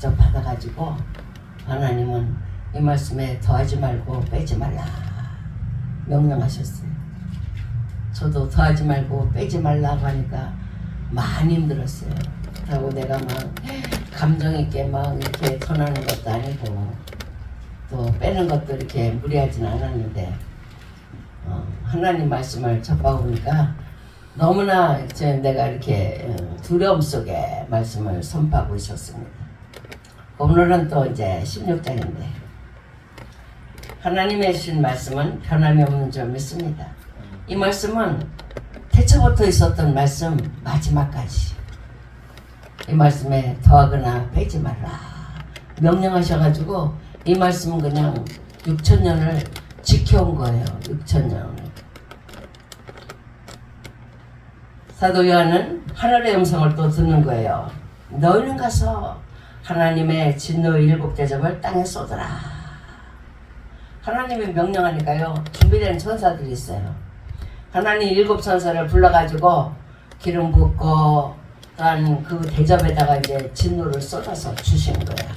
직접 받아가지고 하나님은 이 말씀에 더하지 말고 빼지 말라 명령하셨어요. 저도 더하지 말고 빼지 말라고 하니까 많이 힘들었어요. 그렇다고 내가 막 감정 있게 막 이렇게 전하는 것도 아니고 또 빼는 것도 이렇게 무리하진 않았는데 하나님 말씀을 접하보니까 너무나 이제 내가 이렇게 두려움 속에 말씀을 선포하고 있었습니다. 오늘은 또 이제 16장인데 하나님의 주신 말씀은 변함이 없는 줄 믿습니다. 이 말씀은 태초부터 있었던 말씀 마지막까지 이 말씀에 더하거나 빼지 말라 명령하셔가지고 이 말씀은 그냥 6,000년을 지켜온 거예요. 6,000년을. 사도 요한은 하늘의 음성을 또 듣는 거예요. 너희는 가서 하나님의 진노의 7 대접을 땅에 쏟아라. 하나님이 명령하니까요. 준비된 천사들이 있어요. 하나님 7 천사를 불러가지고 기름 붓고 또한 그 대접에다가 이제 진노를 쏟아서 주시는 거예요.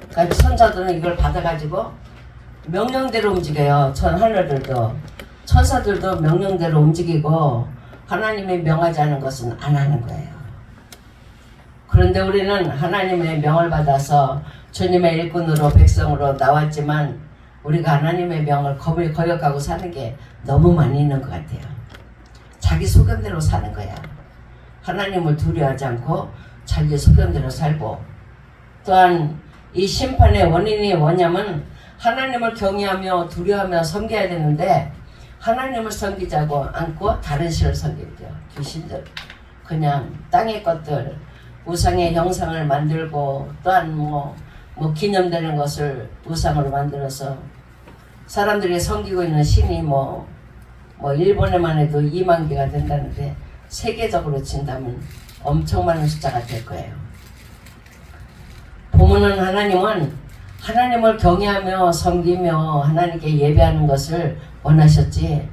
그러니까 천사들은 이걸 받아가지고 명령대로 움직여요. 하늘들도 천사들도 명령대로 움직이고 하나님의 명하지 않은 것은 안 하는 거예요. 그런데 우리는 하나님의 명을 받아서 주님의 일꾼으로 백성으로 나왔지만 우리가 하나님의 명을 거역하고 사는 게 너무 많이 있는 것 같아요. 자기 소견대로 사는 거야. 하나님을 두려워하지 않고 자기 소견대로 살고 또한 이 심판의 원인이 뭐냐면 하나님을 경외하며 두려워하며 섬겨야 되는데 하나님을 섬기자고 않고 다른 신을 섬기죠. 귀신들 그냥 땅의 것들 우상의 형상을 만들고 또한 뭐 기념되는 것을 우상으로 만들어서 사람들이 섬기고 있는 신이 뭐 일본에만 해도 2만 개가 된다는데 세계적으로 친다면 엄청 많은 숫자가 될 거예요. 보면은 하나님을 경외하며 섬기며 하나님께 예배하는 것을 원하셨지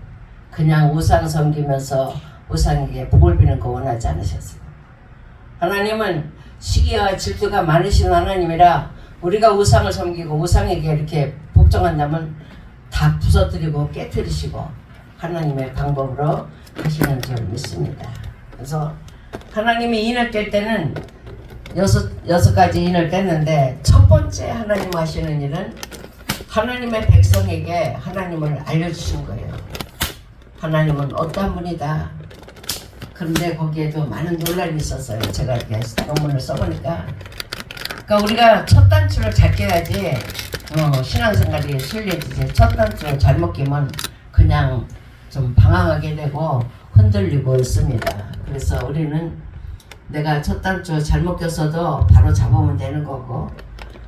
그냥 우상 섬기면서 우상에게 복을 비는 거 원하지 않으셨어요. 하나님은 시기와 질투가 많으신 하나님이라 우리가 우상을 섬기고 우상에게 이렇게 복종한다면 다 부서뜨리고 깨뜨리시고 하나님의 방법으로 하시는 줄 믿습니다. 그래서 하나님이 인을 뗄 때는 여섯 가지 인을 뗐는데 첫 번째 하나님 하시는 일은 하나님의 백성에게 하나님을 알려주신 거예요. 하나님은 어떠한 분이다. 그런데 거기에도 많은 논란이 있었어요. 제가 이렇게 논문을 써보니까. 그러니까 우리가 첫 단추를 잘 깨야지 신앙생활이 순리해지지. 첫 단추를 잘못 끼면 그냥 좀 방황하게 되고 흔들리고 있습니다. 그래서 우리는 내가 첫 단추 잘못 꼈어도 바로 잡으면 되는 거고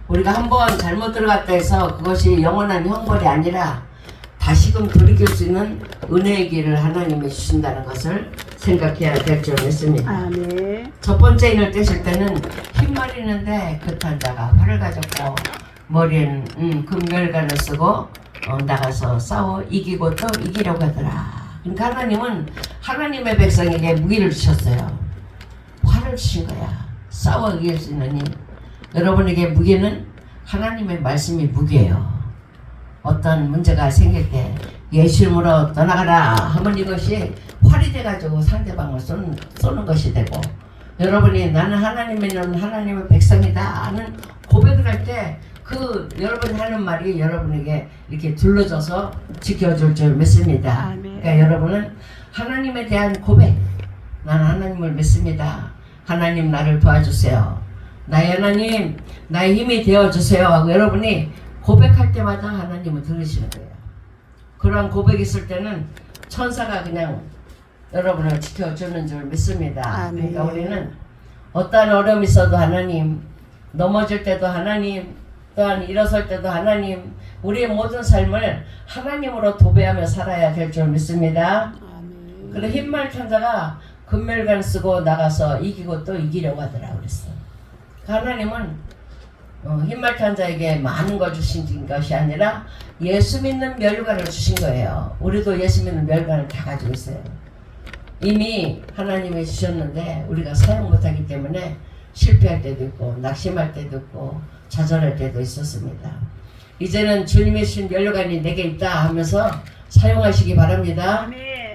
우리가 한번 잘못 들어갔다 해서 그것이 영원한 형벌이 아니라 다시금 돌이킬 수 있는 은혜의 길을 하나님이 주신다는 것을 생각해야 될 줄 믿습니다. 아멘. 첫 번째 인을 떼실 때는 흰말이 있는데 급한 자가 활을 가졌고 머리에는 금멸관을 쓰고 나가서 싸워 이기고 또 이기려고 하더라. 그러니까 하나님은 하나님의 백성에게 무기를 주셨어요. 활을 주신 거야. 싸워 이길 수 있는 힘. 여러분에게 무기는 하나님의 말씀이 무기예요. 어떤 문제가 생길 때 예수 이름으로 떠나가라 하면 이것이 활이 돼가지고 상대방을 쏘는 것이 되고 여러분이 나는 하나님의 백성이다 하는 고백을 할 때 그 여러분이 하는 말이 여러분에게 이렇게 둘러져서 지켜줄 줄 믿습니다. 아멘. 그러니까 여러분은 하나님에 대한 고백 나는 하나님을 믿습니다. 하나님 나를 도와주세요. 나의 하나님 나의 힘이 되어주세요 하고 여러분이 고백할 때마다 하나님은 들으시는 거예요. 그런 고백이 있을 때는 천사가 그냥 여러분을 지켜주는 줄 믿습니다. 아멘. 그러니까 우리는 어떠한 어려움이 있어도 하나님 넘어질 때도 하나님 또한 일어설 때도 하나님 우리의 모든 삶을 하나님으로 도배하며 살아야 될 줄 믿습니다. 아멘. 그래 흰말 천자가 금멸관 쓰고 나가서 이기고 또 이기려고 하더라 그랬어. 하나님은 흰말 천자에게 많은 걸 주신 것이 아니라 예수 믿는 멸관을 주신 거예요. 우리도 예수 믿는 멸관을 다 가지고 있어요. 이미 하나님이 주셨는데 우리가 사용 못하기 때문에 실패할 때도 있고 낙심할 때도 있고 좌절할 때도 있었습니다. 이제는 주님의 주신 면류관이 내게 있다 하면서 사용하시기 바랍니다.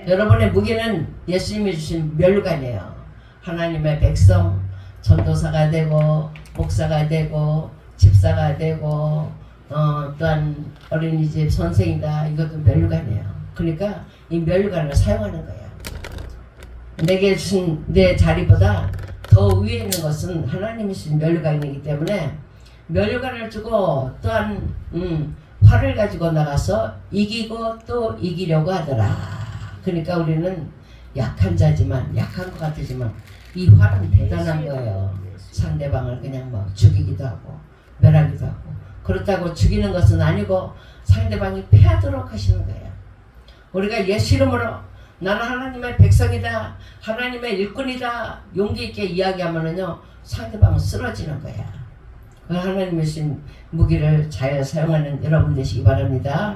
여러분의 무기는 예수님이 주신 면류관이에요. 하나님의 백성, 전도사가 되고 목사가 되고 집사가 되고 또한 어린이집 선생이다. 이것도 면류관이에요. 그러니까 이 면류관을 사용하는 거예요. 내게 주신 내 자리보다 더 위에 있는 것은 하나님이 주신 면류관이기 때문에 면류관을 주고 또한 활을 가지고 나가서 이기고 또 이기려고 하더라. 그러니까 우리는 약한 자지만 약한 것 같지만 이 활은 대단한 거예요. 상대방을 그냥 뭐 죽이기도 하고 멸하기도 하고 그렇다고 죽이는 것은 아니고 상대방이 패하도록 하시는 거예요. 우리가 예수 이름으로 나는 하나님의 백성이다. 하나님의 일꾼이다. 용기 있게 이야기하면은요 상대방은 쓰러지는 거야. 하나님의 주신 무기를 잘 사용하는 여러분 되시기 바랍니다.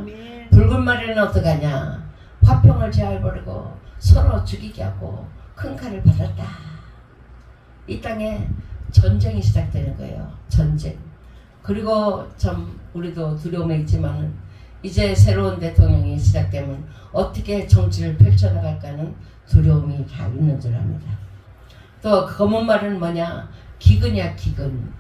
붉은 말에는 어떡하냐. 화평을 제할버리고 서로 죽이게 하고 큰 칼을 받았다. 이 땅에 전쟁이 시작되는 거예요. 전쟁. 그리고 참 우리도 두려움이 있지만 이제 새로운 대통령이 시작되면 어떻게 정치를 펼쳐나갈까는 두려움이 다 있는 줄 압니다. 또 검은 말은 뭐냐. 기근이야 기근.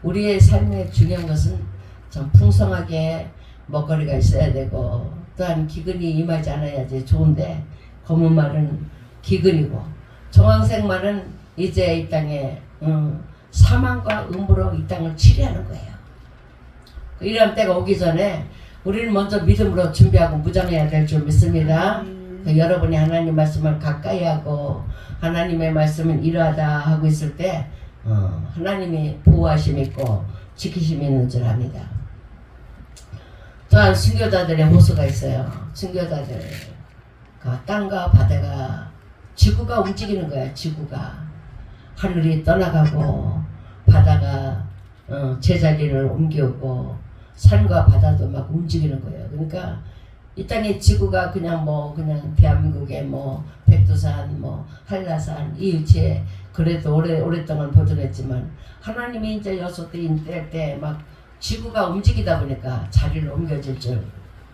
우리의 삶에 중요한 것은 좀 풍성하게 먹거리가 있어야 되고 또한 기근이 임하지 않아야지 좋은데 검은 말은 기근이고 정황색 말은 이제 이 땅에 사망과 음부로 이 땅을 치리하는 거예요. 이런 때가 오기 전에 우리는 먼저 믿음으로 준비하고 무장해야 될 줄 믿습니다. 여러분이 하나님 말씀을 가까이 하고 하나님의 말씀은 이러하다 하고 있을 때 하나님이 보호하심이 있고 지키심이 있는 줄 압니다. 또한 순교자들의 호소가 있어요. 순교자들 땅과 바다가 지구가 움직이는 거야. 지구가 하늘이 떠나가고 바다가 제자리를 옮기고 산과 바다도 막 움직이는 거예요. 그러니까 이 땅의 지구가 그냥 그냥 대한민국의 백두산 한라산 이 위치에 그래도 오랫동안 보존했지만 하나님이 이제 여섯대인 때 막 지구가 움직이다 보니까 자리를 옮겨질 줄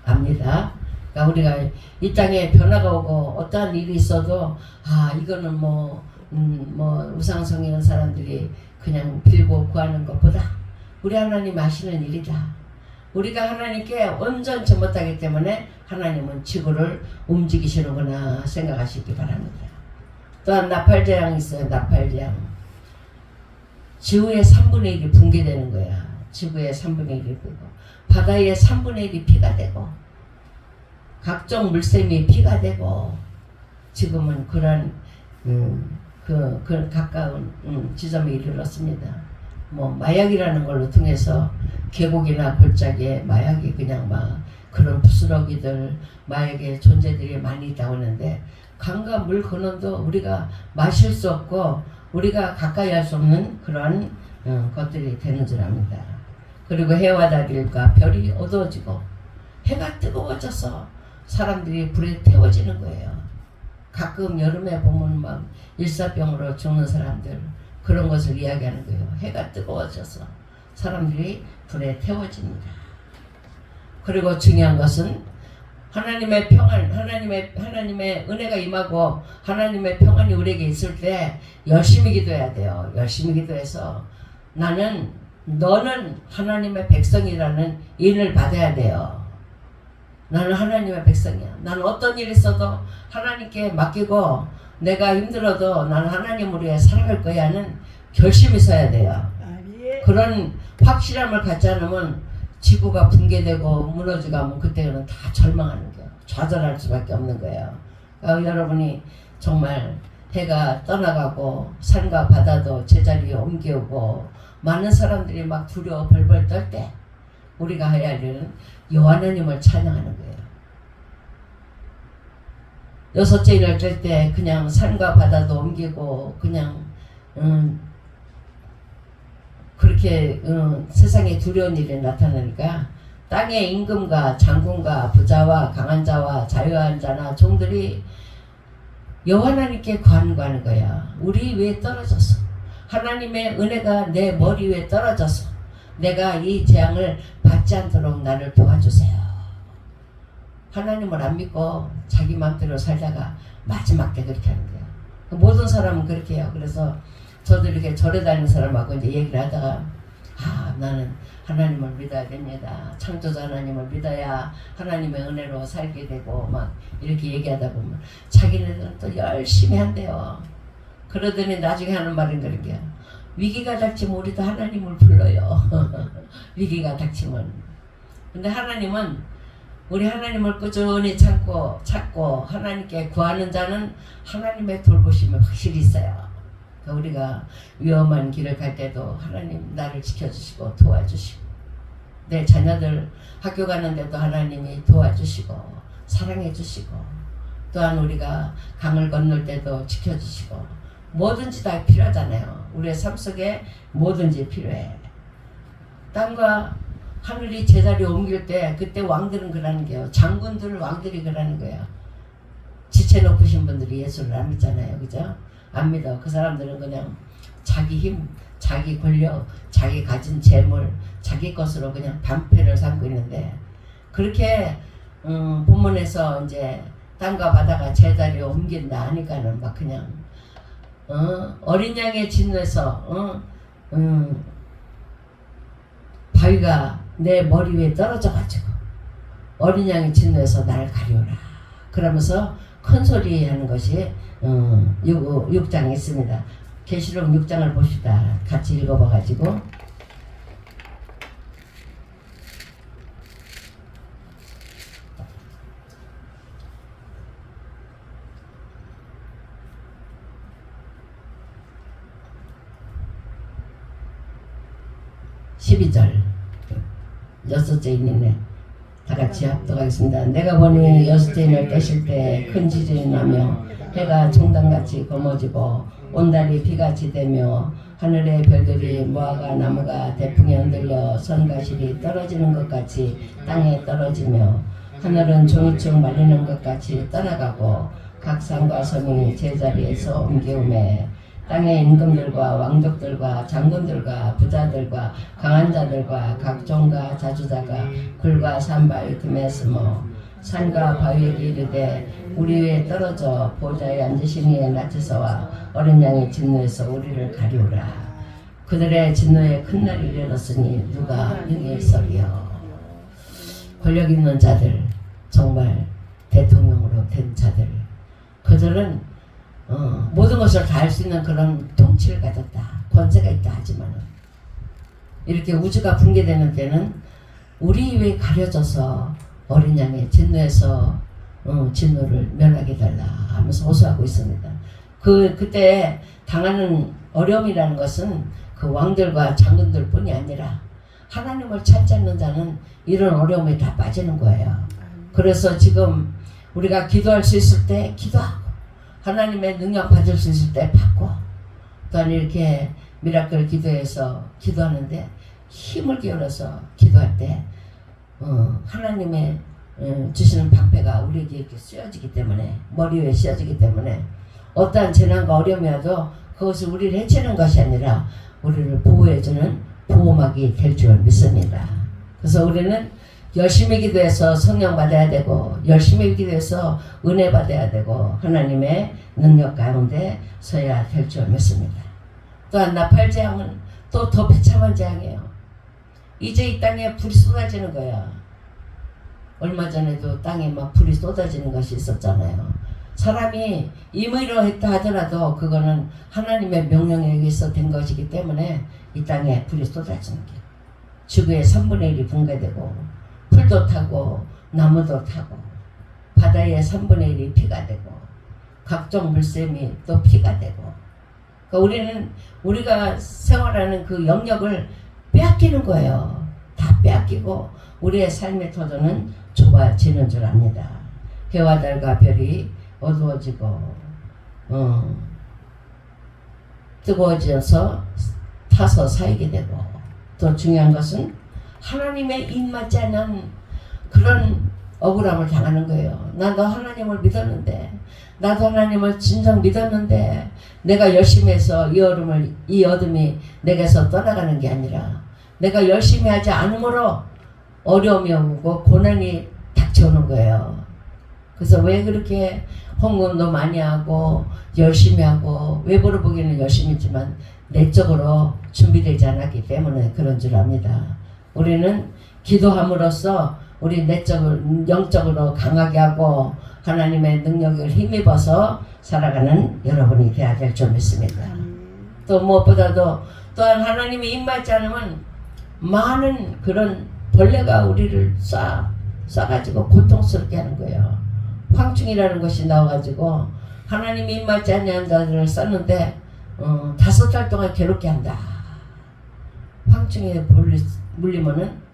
압니다. 그러니까 우리가 이 땅에 변화가 오고 어떠한 일이 있어도 이거는 우상성 있는 사람들이 그냥 빌고 구하는 것보다 우리 하나님 아시는 일이다. 우리가 하나님께 온전치 못하기 때문에 하나님은 지구를 움직이시는구나 생각하시기 바랍니다. 또한 나팔재앙이 있어요. 나팔재앙. 지구의 3분의 1이 붕괴되는 거야. 지구의 3분의 1이 되고 바다의 3분의 1이 피가 되고 각종 물샘이 피가 되고 지금은 그런 가까운 지점에 이르렀습니다. 마약이라는 걸로 통해서 계곡이나 골짜기에 마약이 그냥 그런 부스러기들 마약의 존재들이 많이 나오는데 강과 물 근원도 우리가 마실 수 없고 우리가 가까이 할 수 없는 그런 것들이 되는 줄 압니다. 그리고 해와 달일과 별이 어두워지고 해가 뜨거워져서 사람들이 불에 태워지는 거예요. 가끔 여름에 보면 일사병으로 죽는 사람들 그런 것을 이야기하는 거예요. 해가 뜨거워져서 사람들이 불에 태워집니다. 그리고 중요한 것은 하나님의 평안, 하나님의 은혜가 임하고 하나님의 평안이 우리에게 있을 때 열심히 기도해야 돼요. 열심히 기도해서 너는 하나님의 백성이라는 인을 받아야 돼요. 나는 하나님의 백성이야. 나는 어떤 일이 있어도 하나님께 맡기고 내가 힘들어도 나는 하나님을 위해 살아갈 거야 하는 결심이 있어야 돼요. 그런 확실함을 갖지 않으면 지구가 붕괴되고 무너지고 하면 그때는 다 절망하는 거예요. 좌절할 수밖에 없는 거예요. 그러니까 여러분이 정말 해가 떠나가고 산과 바다도 제자리에 옮기고 많은 사람들이 막 두려워 벌벌 떨 때 우리가 해야 할 일은 여호와 하나님을 찬양하는 거예요. 여섯째 일을 뗄 때 그냥 산과 바다도 옮기고 그냥 그렇게 세상에 두려운 일이 나타나니까 땅의 임금과 장군과 부자와 강한 자와 자유한 자나 종들이 여호와 하나님께 간구하는 거야. 우리 왜 떨어졌어? 하나님의 은혜가 내 머리 위에 떨어져서 내가 이 재앙을 받지 않도록 나를 도와주세요. 하나님을 안 믿고 자기 마음대로 살다가 마지막 때 그렇게 하는 거예요. 모든 사람은 그렇게 해요. 그래서 저도 이렇게 절에 다니는 사람하고 이제 얘기를 하다가 나는 하나님을 믿어야 됩니다. 창조자 하나님을 믿어야 하나님의 은혜로 살게 되고 막 이렇게 얘기하다 보면 자기네들은 또 열심히 한대요. 그러더니 나중에 하는 말은 그런 게요. 위기가 닥치면 우리도 하나님을 불러요. 위기가 닥치면. 근데 하나님은 우리 하나님을 꾸준히 찾고 하나님께 구하는 자는 하나님의 돌보심이 확실히 있어요. 우리가 위험한 길을 갈 때도 하나님 나를 지켜주시고 도와주시고 내 자녀들 학교 가는데도 하나님이 도와주시고 사랑해주시고 또한 우리가 강을 건널 때도 지켜주시고 뭐든지 다 필요하잖아요. 우리의 삶 속에 뭐든지 필요해. 땅과 하늘이 제자리 옮길 때 그때 왕들은 그러는 게요. 장군들 왕들이 그러는 거예요. 지체놓으신 분들이 예수를 안 믿잖아요. 그죠? 안 믿어. 그 사람들은 그냥 자기 힘, 자기 권력, 자기 가진 재물, 자기 것으로 그냥 방패를 삼고 있는데 그렇게 본문에서 이제 땅과 바다가 제자리에 옮긴다 하니까는 막 그냥 어린 양의 진노에서 바위가 내 머리 위에 떨어져가지고 어린 양의 진노에서 나를 가리오라 그러면서 큰 소리 하는 것이 6장에 있습니다. 계시록 6장을 봅시다. 같이 읽어봐가지고 12절 6째 인이네. 다같이 합독하겠습니다. 내가 보니 6째 인을 떼실 때 큰 지진이 나며 해가 종단같이 검어지고 온달이 비같이 되며 하늘의 별들이 무화과 나무가 대풍에 흔들려 선과실이 떨어지는 것 같이 땅에 떨어지며 하늘은 종이축 말리는 것 같이 떠나가고 각 산과 섬이 제자리에서 옮겨오매 땅의 임금들과 왕족들과 장군들과 부자들과 강한 자들과 각종과 자주자가 굴과 산바위 틈에 숨어 산과 바위에 이르되 우리 위에 떨어져 보좌에 앉으신 이의 낮에서와 어린 양의 진노에서 우리를 가리우라. 그들의 진노에 큰 날이 이르렀으니 누가 능히 있으리요. 권력 있는 자들, 정말 대통령으로 된 자들, 그들은 모든 것을 다 할 수 있는 그런 통치를 가졌다. 권세가 있다 하지만 이렇게 우주가 붕괴되는 때는 우리 위에 가려져서 어린 양의 진노에서 진노를 면하게 달라 하면서 호소하고 있습니다. 그때 당하는 어려움이라는 것은 그 왕들과 장군들 뿐이 아니라 하나님을 찾지 않는 자는 이런 어려움에 다 빠지는 거예요. 그래서 지금 우리가 기도할 수 있을 때 기도하고 하나님의 능력 받을 수 있을 때 받고 또한 이렇게 미라클 기도해서 기도하는데 힘을 기울여서 기도할 때 하나님의 주시는 방패가 우리에게 이렇게 씌워지기 때문에 머리 위에 씌워지기 때문에 어떠한 재난과 어려움이 와도 그것을 우리를 해치는 것이 아니라 우리를 보호해주는 보호막이 될 줄 믿습니다. 그래서 우리는 열심히 기도해서 성령 받아야 되고 열심히 기도해서 은혜 받아야 되고 하나님의 능력 가운데 서야 될 줄 믿습니다. 또한 나팔 재앙은 또 더 비참한 재앙이에요. 이제 이 땅에 불이 쏟아지는 거야. 얼마 전에도 땅에 막 불이 쏟아지는 것이 있었잖아요. 사람이 임의로 했다 하더라도 그거는 하나님의 명령에 의해서 된 것이기 때문에 이 땅에 불이 쏟아지는 게 지구의 3분의 1이 붕괴되고 풀도 타고 나무도 타고 바다의 3분의 1이 피가 되고 각종 물샘이 또 피가 되고 그러니까 우리는 우리가 생활하는 그 영역을 빼앗기는 거예요. 다 빼앗기고 우리의 삶의 터전은 좁아지는 줄 압니다. 해와 달과 별이 어두워지고 뜨거워져서 타서 쌓이게 되고 또 중요한 것은 하나님의 입맞지 않은 그런 억울함을 당하는 거예요. 나도 하나님을 믿었는데, 나도 하나님을 진정 믿었는데, 내가 열심히 해서 이 어둠이 내게서 떠나가는 게 아니라, 내가 열심히 하지 않으므로 어려움이 오고 고난이 닥쳐오는 거예요. 그래서 왜 그렇게 헌금도 많이 하고 열심히 하고, 외부로 보기에는 열심히 했지만 내적으로 준비되지 않았기 때문에 그런 줄 압니다. 우리는 기도함으로써 우리 내적으로, 영적으로 강하게 하고 하나님의 능력을 힘입어서 살아가는 여러분이 되어야 될 줄 믿습니다. 또 무엇보다도 또한 하나님이 임하지 않으면 많은 그런 벌레가 우리를 쏴가지고 고통스럽게 하는 거예요. 황충이라는 것이 나와가지고 하나님이 임하지 않는 자들을 썼는데 5달 동안 괴롭게 한다. 황충에 물리면은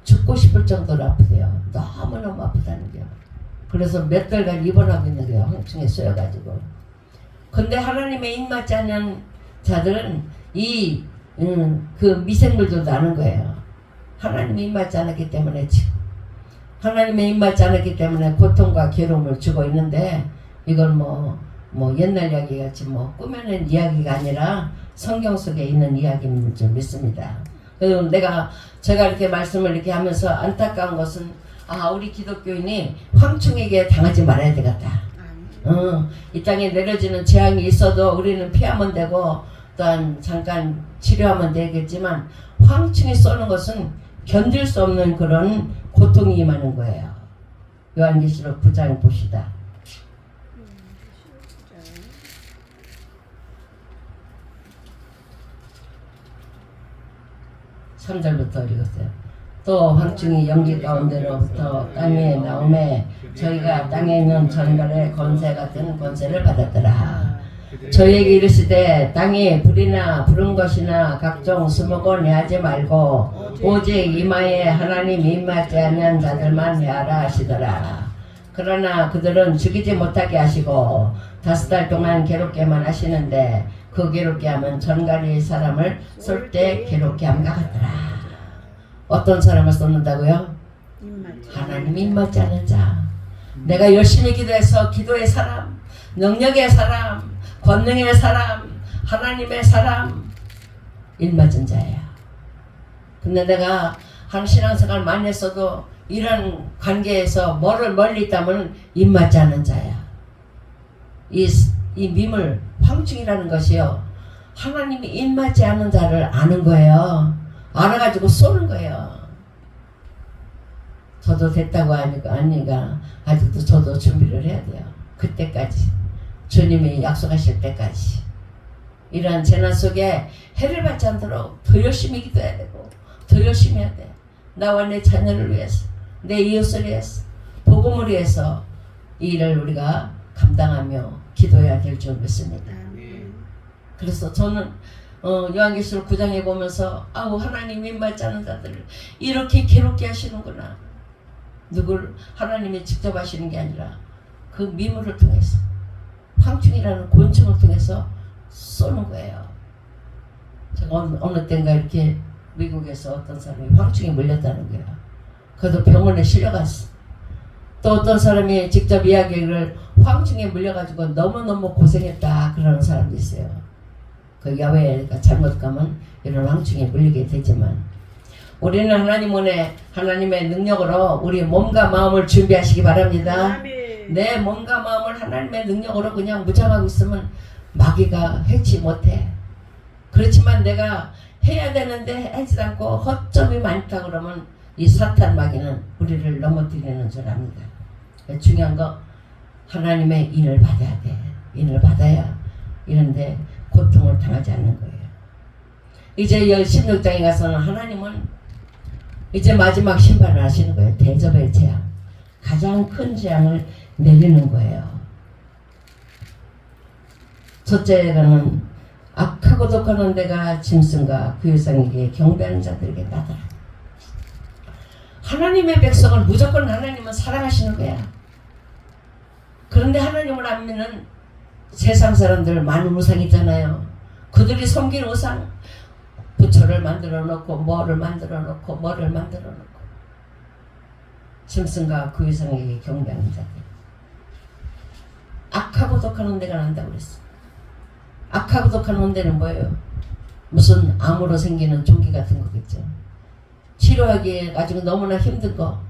죽고 싶을 정도로 아프대요. 너무너무 아프다는 거예요. 그래서 몇 달간 입원하고 있는 거예요. 황충에 쏘여가지고. 근데 하나님의 임하지 않는 자들은 그 미생물들도 아는 거예요. 하나님이 임하지 않았기 때문에 지금 하나님의 임하지 않았기 때문에 고통과 괴로움을 주고 있는데, 이건 뭐 옛날 이야기 같이 꾸며낸 이야기가 아니라 성경 속에 있는 이야기인 줄 믿습니다. 그리고 제가 이렇게 말씀을 이렇게 하면서 안타까운 것은, 우리 기독교인이 황충에게 당하지 말아야 되겠다. 이 땅에 내려지는 재앙이 있어도 우리는 피하면 되고 또한 잠깐 치료하면 되겠지만, 황충이 쏘는 것은 견딜 수 없는 그런 고통이 임하는 거예요. 요한계시록 9장 봅시다. 3절부터 읽었어요. 또 황충이 연기 가운데로부터 땅에 나오매 저희가 땅에 있는 전갈의 권세 같은 권세를 받았더라. 저희에게 이르시되 땅에 불이나 부른 것이나 각종 수목을 내하지 말고 오직 이마에 하나님 임하지 않는 자들만 내하라 하시더라. 그러나 그들은 죽이지 못하게 하시고 5달 동안 괴롭게만 하시는데, 그 괴롭게 하면 전갈이 사람을 쏠 때 괴롭게 함과 같더라. 어떤 사람을 쏟는다고요? 하나님 임하지 않는 자. 내가 열심히 기도해서 기도의 사람, 능력의 사람, 권능의 사람, 하나님의 사람, 임맞은 자야. 근데 내가 한 신앙생활 많이 했어도 이런 관계에서 멀리 있다면 임맞지 않는 자야. 이 밈을 황충이라는 것이요, 하나님이 임맞지 않는 자를 아는 거예요. 알아가지고 쏘는 거예요. 저도 됐다고 하니까 아직도 저도 준비를 해야 돼요. 그때까지, 주님이 약속하실 때까지. 이러한 재난 속에 해를 받지 않도록 더 열심히 기도해야 되고 더 열심히 해야 돼. 나와 내 자녀를 위해서, 내 이웃을 위해서, 복음을 위해서 이 일을 우리가 감당하며 기도해야 될 줄 믿습니다. 그래서 저는 요한계시록 9장에 보면서 하나님 임하지 않는 자들을 이렇게 괴롭게 하시는구나. 누굴 하나님이 직접 하시는 게 아니라 그 미물을 통해서, 황충이라는 곤충을 통해서 쏘는 거예요. 제가 어느 때인가 이렇게 미국에서 어떤 사람이 황충에 물렸다는 거예요. 그래도 병원에 실려갔어. 또 어떤 사람이 직접 이야기를 황충에 물려가지고 너무너무 고생했다 그러는 사람도 있어요. 그 야외가 잘못 가면 이런 황충에 물리게 되지만, 우리는 하나님 은혜, 하나님의 능력으로 우리 몸과 마음을 준비하시기 바랍니다. 내 몸과 마음을 하나님의 능력으로 그냥 무장하고 있으면 마귀가 해치 못해. 그렇지만 내가 해야 되는데 하지 않고 허점이 많다 그러면 이 사탄 마귀는 우리를 넘어뜨리는 줄 압니다. 중요한 거, 하나님의 인을 받아야 돼. 인을 받아야 이런데 고통을 당하지 않는 거예요. 이제 16장에 가서는 하나님은 이제 마지막 심판을 하시는 거예요. 대접의 재앙, 가장 큰 재앙을 내리는 거예요. 첫째가는 악하고 독하는 데가 짐승과 그 유상에게 경배하는 자들에게 따더라. 하나님의 백성을 무조건 하나님은 사랑하시는 거야. 그런데 하나님을 안 믿는 세상 사람들 많은 우상이 있잖아요. 그들이 섬기는 우상, 부처를 만들어 놓고 뭐를 만들어 놓고 뭐를 만들어 놓고, 짐승과 그 이상에게 경배하는 자들. 악하고 독한 혼대가 난다고 그랬어. 악하고 독한 혼대는 뭐예요? 무슨 암으로 생기는 종기 같은 거겠죠. 치료하기에 가지고 너무나 힘든 거.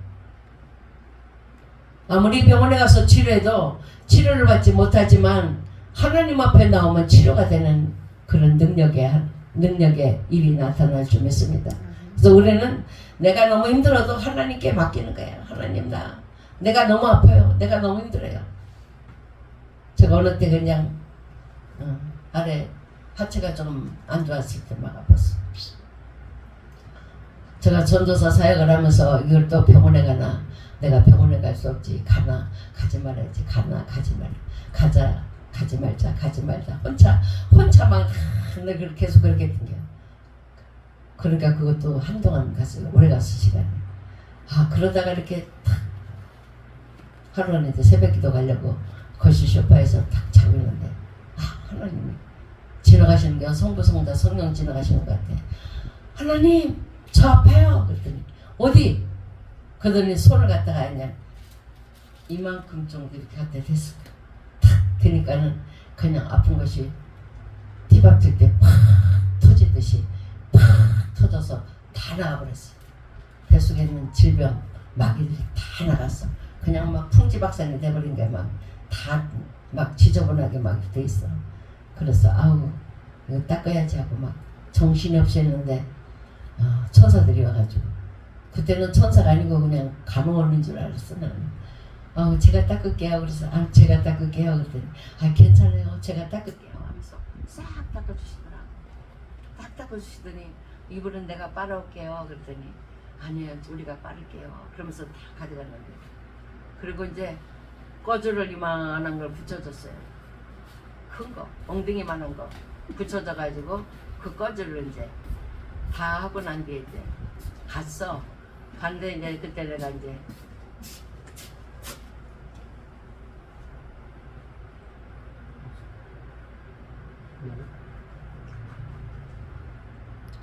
아무리 병원에 가서 치료해도 치료를 받지 못하지만 하나님 앞에 나오면 치료가 되는 그런 능력의 일이 나타날 줄 믿습니다. 그래서 우리는 내가 너무 힘들어도 하나님께 맡기는 거예요. 하나님 내가 너무 아파요. 내가 너무 힘들어요. 제가 어느 때 그냥 아래 하체가 좀 안 좋았을 때 막 아팠어. 제가 전도사 사역을 하면서 이걸 또 병원에 가나, 내가 병원에 갈 수 없지, 가나 가지 말아야지, 가나 가지 말아, 가자 가지 말자, 가지 말자, 혼자만 늘 계속 그렇게 튕겨. 그러니까 그것도 한동안 갔어요. 오래 갔어 시간이. 그러다가 이렇게 탁 하루는 이제 새벽기도 가려고 거실 소파에서 탁 자고 있는데 하나님이 지나가시는 게 성부 성자 성령 지나가시는 것 같아. 하나님 저 아파요. 그랬더니 어디? 그러더니 손을 갖다가 그냥 이만큼 정도 이렇게 갖다 댔어. 탁 되니까는 그냥 아픈 것이 뒤바뀔 때 팍 터지듯이 팍 터져서 다 나와버렸어. 뱃속에 있는 질병 마귀들이 다 나갔어. 그냥 막 풍지박산이 돼버린 게 막 다 막 지저분하게 막 돼 있어. 그래서 이거 닦아야지 하고 막 정신이 없이 했는데 천사들이 와가지고, 그때는 천사가 아니고 그냥 간호 오는 줄 알았어 나는. 제가 닦을게요. 그래서 제가 닦을게요. 그랬더니 괜찮아요. 제가 닦을게요 하면서 싹 닦아주시더라고. 딱 닦아주시더니 이불은 내가 빨아올게요. 그랬더니 아니에요. 우리가 빨을게요. 그러면서 다 가져갔는데, 그리고 이제 꺼즈를 이만한 걸 붙여줬어요. 큰 거, 엉덩이만한 거 붙여져가지고 그 꺼즈를 이제 다 하고 난 뒤에 이제 갔어. 갔는데 이제 그때 내가 이제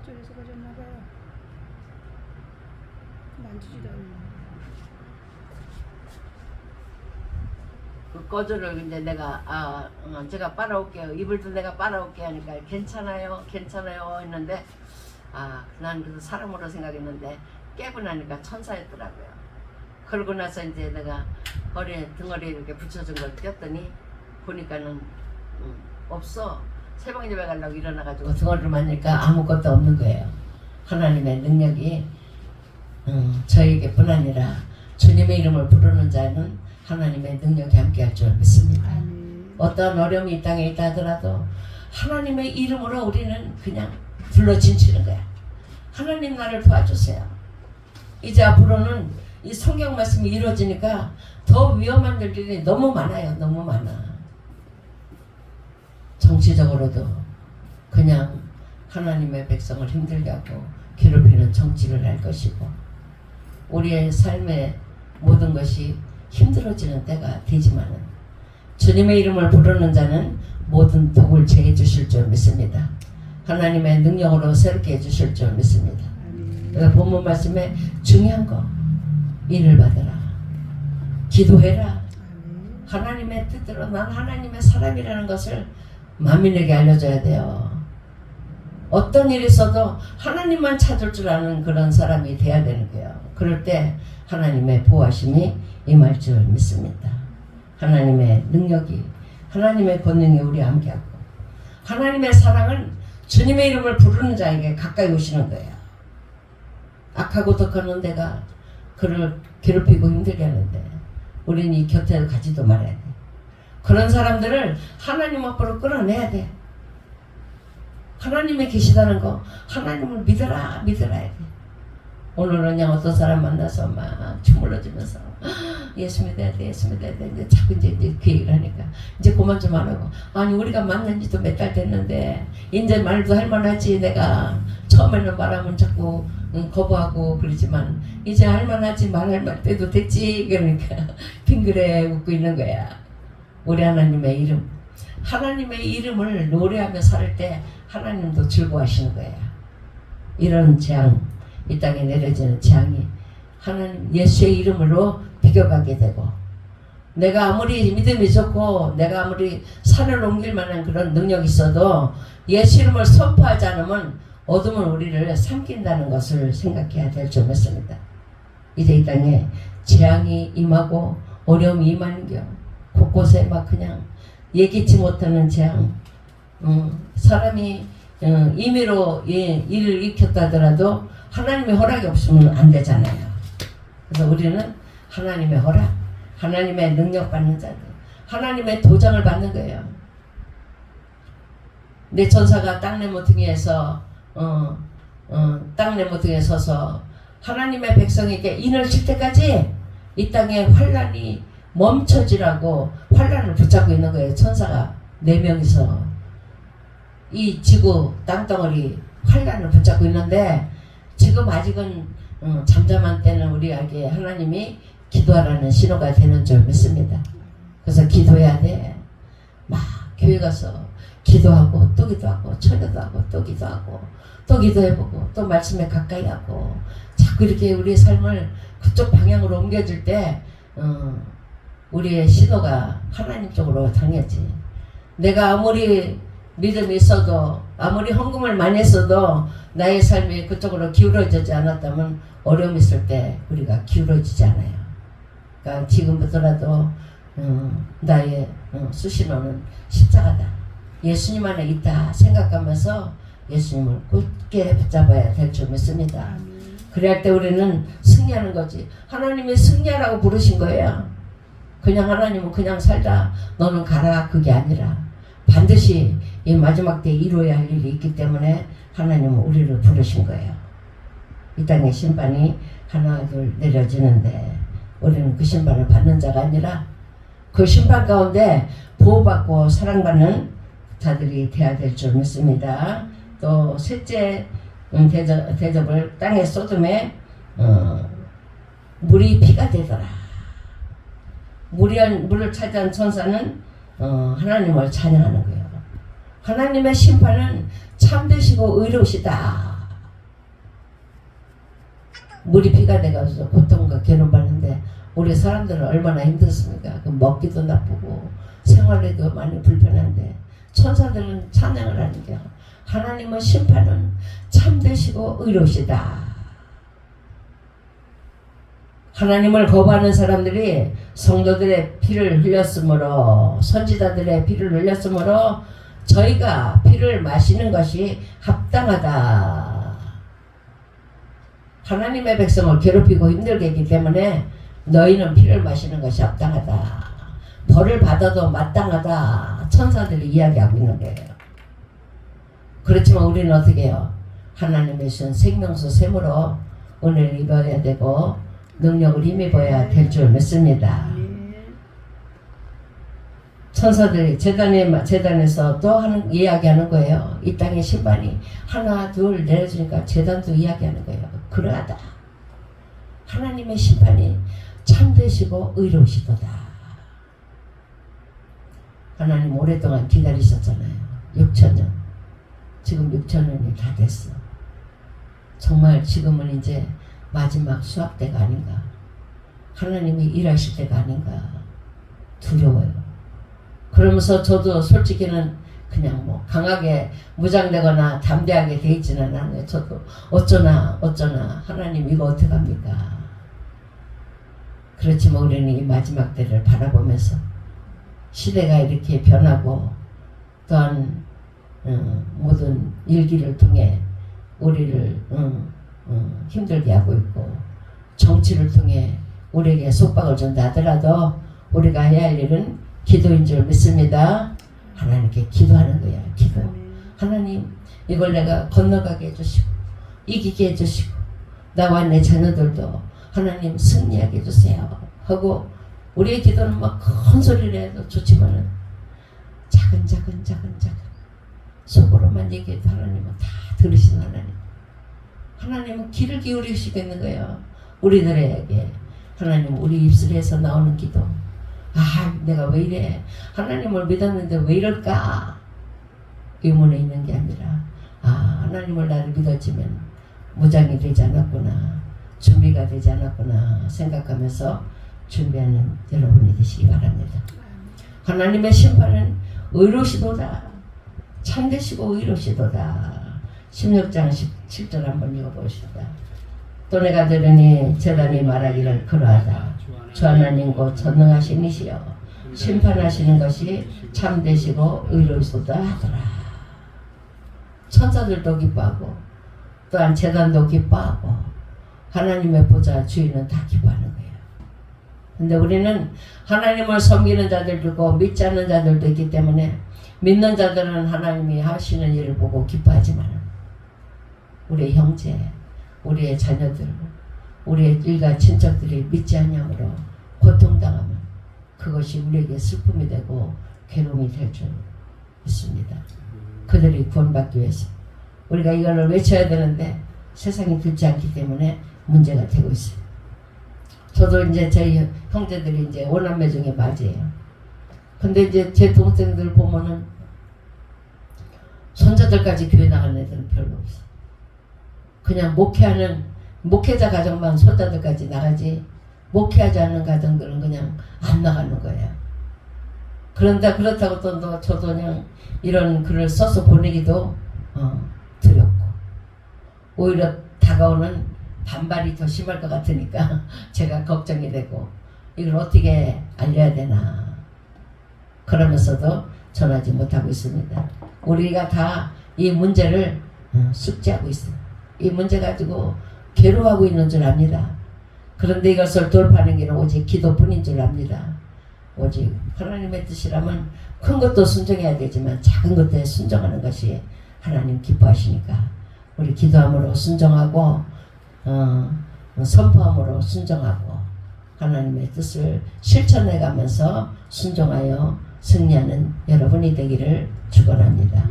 저쪽에서 가셨나봐요. 만지지도 않네. 그 꺼즈를 이제 내가 제가 빨아올게요. 이불도 내가 빨아올게 하니까 괜찮아요 했는데 난 그래서 사람으로 생각했는데 깨고 나니까 천사였더라고요. 그러고 나서 이제 내가 등허리에 이렇게 붙여준 걸 꼈더니 보니까는 없어. 새벽 예배 가려고 일어나가지고 등허리를 만지니까 아무것도 없는 거예요. 하나님의 능력이 저에게뿐 아니라 주님의 이름을 부르는 자는 하나님의 능력이 함께할 줄 믿습니다. 어떤 어려움이 이 땅에 있다 하더라도 하나님의 이름으로 우리는 그냥 불러진치는 거야. 하나님 나를 도와주세요. 이제 앞으로는 이 성경 말씀이 이루어지니까 더 위험한 일들이 너무 많아요. 너무 많아. 정치적으로도 그냥 하나님의 백성을 힘들게 하고 괴롭히는 정치를 할 것이고, 우리의 삶의 모든 것이 힘들어지는 때가 되지만은 주님의 이름을 부르는 자는 모든 독을 제해 주실 줄 믿습니다. 하나님의 능력으로 새롭게 해주실 줄 믿습니다. 그러니까 본문 말씀에 중요한 거, 일을 받으라, 기도해라. 하나님의 뜻대로 난 하나님의 사람이라는 것을 만민에게 알려줘야 돼요. 어떤 일이 있어도 하나님만 찾을 줄 아는 그런 사람이 돼야 되는 거예요. 그럴 때 하나님의 보호하심이 임할 줄 믿습니다. 하나님의 능력이, 하나님의 권능이 우리와 함께하고, 하나님의 사랑은 주님의 이름을 부르는 자에게 가까이 오시는 거예요. 악하고 독한 데가 그를 괴롭히고 힘들게 하는데 우리는 이 곁에 가지도 말아야 돼. 그런 사람들을 하나님 앞으로 끌어내야 돼. 하나님이 계시다는 거, 하나님을 믿어라 해야 돼. 오늘은 그냥 어떤 사람 만나서 막 주물러주면서 예수 믿어야 돼, 예수 믿어야 돼. 이제 자꾸 이제 그 얘기를 하니까 이제 그만 좀 하라고. 아니 우리가 만난 지도 몇 달 됐는데 이제 말도 할만하지. 내가 처음에는 말하면 자꾸 거부하고 그러지만 이제 할만하지, 말할 때도 됐지. 그러니까 빙그레 웃고 있는 거야. 우리 하나님의 이름, 하나님의 이름을 노래하며 살 때 하나님도 즐거워하시는 거야. 이런 재앙, 이 땅에 내려지는 재앙이 하나님 예수의 이름으로 비교가게 되고, 내가 아무리 믿음이 좋고 내가 아무리 산을 옮길 만한 그런 능력이 있어도 예수 이름을 선포하지 않으면 어둠은 우리를 삼킨다는 것을 생각해야 될 줄 믿습니다. 이제 이 땅에 재앙이 임하고 어려움이 임하는겨, 곳곳에 막 그냥 예기치 못하는 재앙, 사람이 임의로 일을 일으켰다 하더라도 하나님의 허락이 없으면 안 되잖아요. 그래서 우리는 하나님의 허락, 하나님의 능력 받는 자들, 하나님의 도장을 받는 거예요. 내 천사가 땅내 모퉁이에서 땅내 모퉁이에 서서 하나님의 백성에게 인을 칠 때까지 이 땅에 환란이 멈춰지라고 환란을 붙잡고 있는 거예요. 천사가 4명이서 이 지구 땅덩어리 환란을 붙잡고 있는데, 지금 아직은 잠잠한 때는 우리에게 하나님이 기도하라는 신호가 되는 줄 믿습니다. 그래서 기도해야 돼. 막 교회 가서 기도하고 또 기도하고 철교도 하고 또 기도하고 또 기도해보고 또 말씀에 가까이 하고, 자꾸 이렇게 우리의 삶을 그쪽 방향으로 옮겨줄 때 우리의 신호가 하나님 쪽으로 당했지. 내가 아무리 믿음이 있어도 아무리 헌금을 많이 했어도 나의 삶이 그쪽으로 기울어지지 않았다면 어려움이 있을 때 우리가 기울어지지 않아요. 그러니까 지금부터라도 나의 수신호는 십자가다, 예수님 안에 있다 생각하면서 예수님을 굳게 붙잡아야 될 줄 믿습니다. 그래야 할 때 우리는 승리하는 거지. 하나님이 승리하라고 부르신 거예요. 그냥 하나님은 그냥 살자, 너는 가라, 그게 아니라 반드시 이 마지막 때 이루어야 할 일이 있기 때문에 하나님은 우리를 부르신 거예요. 이 땅의 심판이 하나 둘 내려지는데 우리는 그 심판을 받는 자가 아니라 그 심판 가운데 보호받고 사랑받는 자들이 되어야 될 줄 믿습니다. 또 셋째 대접을 땅의 소돔에 물이 피가 되더라. 물을 차지한 천사는 하나님을 찬양하는 거예요. 하나님의 심판은 참되시고 의로우시다. 물이 피가 돼가지고 고통과 괴로움 받는데 우리 사람들은 얼마나 힘들습니까? 그 먹기도 나쁘고 생활에도 많이 불편한데 천사들은 찬양을 하는 게, 하나님의 심판은 참되시고 의로우시다. 하나님을 거부하는 사람들이 성도들의 피를 흘렸으므로, 선지자들의 피를 흘렸으므로 저희가 피를 마시는 것이 합당하다. 하나님의 백성을 괴롭히고 힘들게 했기 때문에 너희는 피를 마시는 것이 합당하다. 벌을 받아도 마땅하다. 천사들이 이야기하고 있는 거예요. 그렇지만 우리는 어떻게 해요? 하나님의 주신 생명수 샘으로 은혜를 입어야 되고 능력을 힘입어야 될 줄 믿습니다. 천사들이 재단에서 또 이야기하는 거예요. 이 땅의 심판이 하나 둘 내려주니까 재단도 이야기하는 거예요. 그러하다. 하나님의 심판이 참되시고 의로우시도다. 하나님 오랫동안 기다리셨잖아요. 6천년. 지금 6천년이 다 됐어. 정말 지금은 이제 마지막 수학 때가 아닌가. 하나님이 일하실 때가 아닌가. 두려워요. 그러면서 저도 솔직히는 그냥 뭐 강하게 무장되거나 담대하게 돼 있지는 않아요. 저도 어쩌나 하나님 이거 어떡합니까? 그렇지만 우리는 이 마지막 때를 바라보면서 시대가 이렇게 변하고 또한 모든 일기를 통해 우리를 힘들게 하고 있고 정치를 통해 우리에게 속박을 준다 하더라도 우리가 해야 할 일은 기도인 줄 믿습니다. 하나님께 기도하는 거야. 기도. 하나님 이걸 내가 건너가게 해주시고 이기게 해주시고 나와 내 자녀들도 하나님 승리하게 해주세요 하고, 우리의 기도는 막 큰 소리를 해도 좋지만은 작은 속으로만 얘기해도 하나님은 다 들으시는 하나님은 귀를 기울이시고 있는 거예요. 우리들에게. 하나님 우리 입술에서 나오는 기도, 내가 왜 이래, 하나님을 믿었는데 왜 이럴까, 의문에 있는 게 아니라 하나님을 나를 믿었지만 무장이 되지 않았구나, 준비가 준비가 되지 않았구나 생각하면서 준비하는 여러분이 되시기 바랍니다. 하나님의 심판은 의로시도다. 참되시고 의로시도다. 16장 17절 한번 읽어보십시다. 또 내가 들으니 제단이 말하기를 그러하다. 주 하나님 곧 전능하신 이시여 심판하시는 것이 참되시고 의로시도다 하더라. 천사들도 기뻐하고 또한 제단도 기뻐하고 하나님의 보좌 주인은 다 기뻐하는 거예요. 근데 우리는 하나님을 섬기는 자들도 있고 믿지 않는 자들도 있기 때문에 믿는 자들은 하나님이 하시는 일을 보고 기뻐하지만 우리의 형제, 우리의 자녀들, 우리의 일가 친척들이 믿지 않냐므로 고통당하면 그것이 우리에게 슬픔이 되고 괴로움이 될 줄 믿습니다. 그들이 구원받기 위해서 우리가 이거를 외쳐야 되는데 세상이 듣지 않기 때문에 문제가 되고 있어요. 저도 이제 저희 형제들이 이제 오남매 중에 맞이에요. 근데 이제 제 동생들 보면은 손자들까지 교회 나가는 애들은 별로 없어. 그냥 목회자 가정만 손자들까지 나가지 목회하지 않는 가정들은 그냥 안 나가는 거예요. 그런데 그렇다고 또 저도 그냥 이런 글을 써서 보내기도 두렵고 오히려 다가오는 반발이 더 심할 것 같으니까 제가 걱정이 되고 이걸 어떻게 알려야 되나 그러면서도 전하지 못하고 있습니다. 우리가 다 이 문제를 숙지하고 있어요. 이 문제 가지고 괴로워하고 있는 줄 압니다. 그런데 이것을 돌파하는 길은 오직 기도뿐인 줄 압니다. 오직 하나님의 뜻이라면 큰 것도 순종해야 되지만 작은 것에 순종하는 것이 하나님 기뻐하시니까 우리 기도함으로 순종하고 선포함으로 순종하고 하나님의 뜻을 실천해가면서 순종하여 승리하는 여러분이 되기를 축원합니다.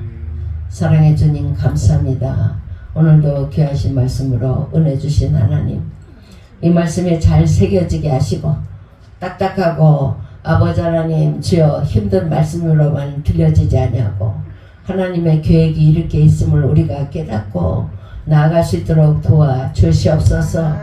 사랑의 주님 감사합니다. 오늘도 귀하신 말씀으로 은혜 주신 하나님 이 말씀에 잘 새겨지게 하시고 딱딱하고 아버지 하나님 주여 힘든 말씀으로만 들려지지 아니하고 하나님의 계획이 이렇게 있음을 우리가 깨닫고 나아갈 수 있도록 도와 주시옵소서.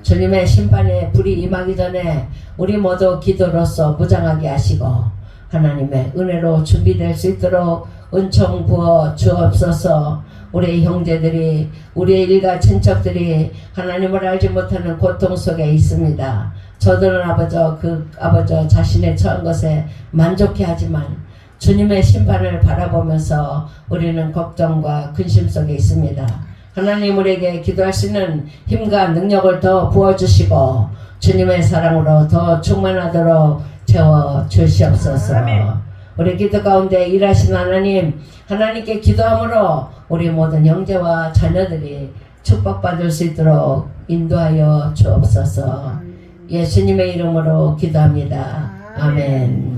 주님의 심판에 불이 임하기 전에 우리 모두 기도로서 무장하게 하시고 하나님의 은혜로 준비될 수 있도록 은총 부어 주옵소서. 우리의 형제들이 우리의 일가 친척들이 하나님을 알지 못하는 고통 속에 있습니다. 저들은 아버지 자신의 처한 것에 만족해 하지만 주님의 심판을 바라보면서 우리는 걱정과 근심 속에 있습니다. 하나님 우리에게 기도할 수 있는 힘과 능력을 더 부어주시고 주님의 사랑으로 더 충만하도록 채워주시옵소서. 우리 기도 가운데 일하신 하나님 하나님께 기도함으로 우리 모든 형제와 자녀들이 축복받을 수 있도록 인도하여 주옵소서. 예수님의 이름으로 기도합니다. 아멘.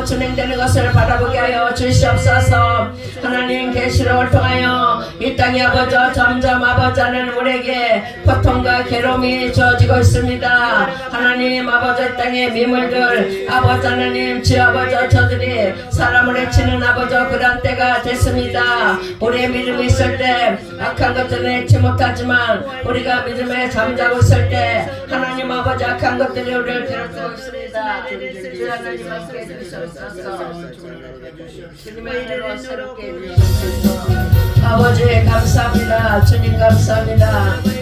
진행되는 것을 바라보게 하여 주시옵소서. 하나님 계시록을 통하여 이 땅의 아버지 점점 아버지 하나님 우리에게 고통과 괴로움이 주어지고 있습니다. 하나님 아버지 땅의 미물들 아버지 하나님 주 아버지 저들이 사람을 해치는 아버지 그런 때가 됐습니다. 우리의 믿음이 있을 때 악한 것들은 해치 못하지만 우리가 믿음에 잠자고 있을 때 하나님 아버지 악한 것들이 우리를 괴롭히고 있습니다. 주 하나님 함께 해주시옵소서. 주님의 이름으로 새롭게 해주시옵소서. 아버지 감사합니다. 주님 감사합니다.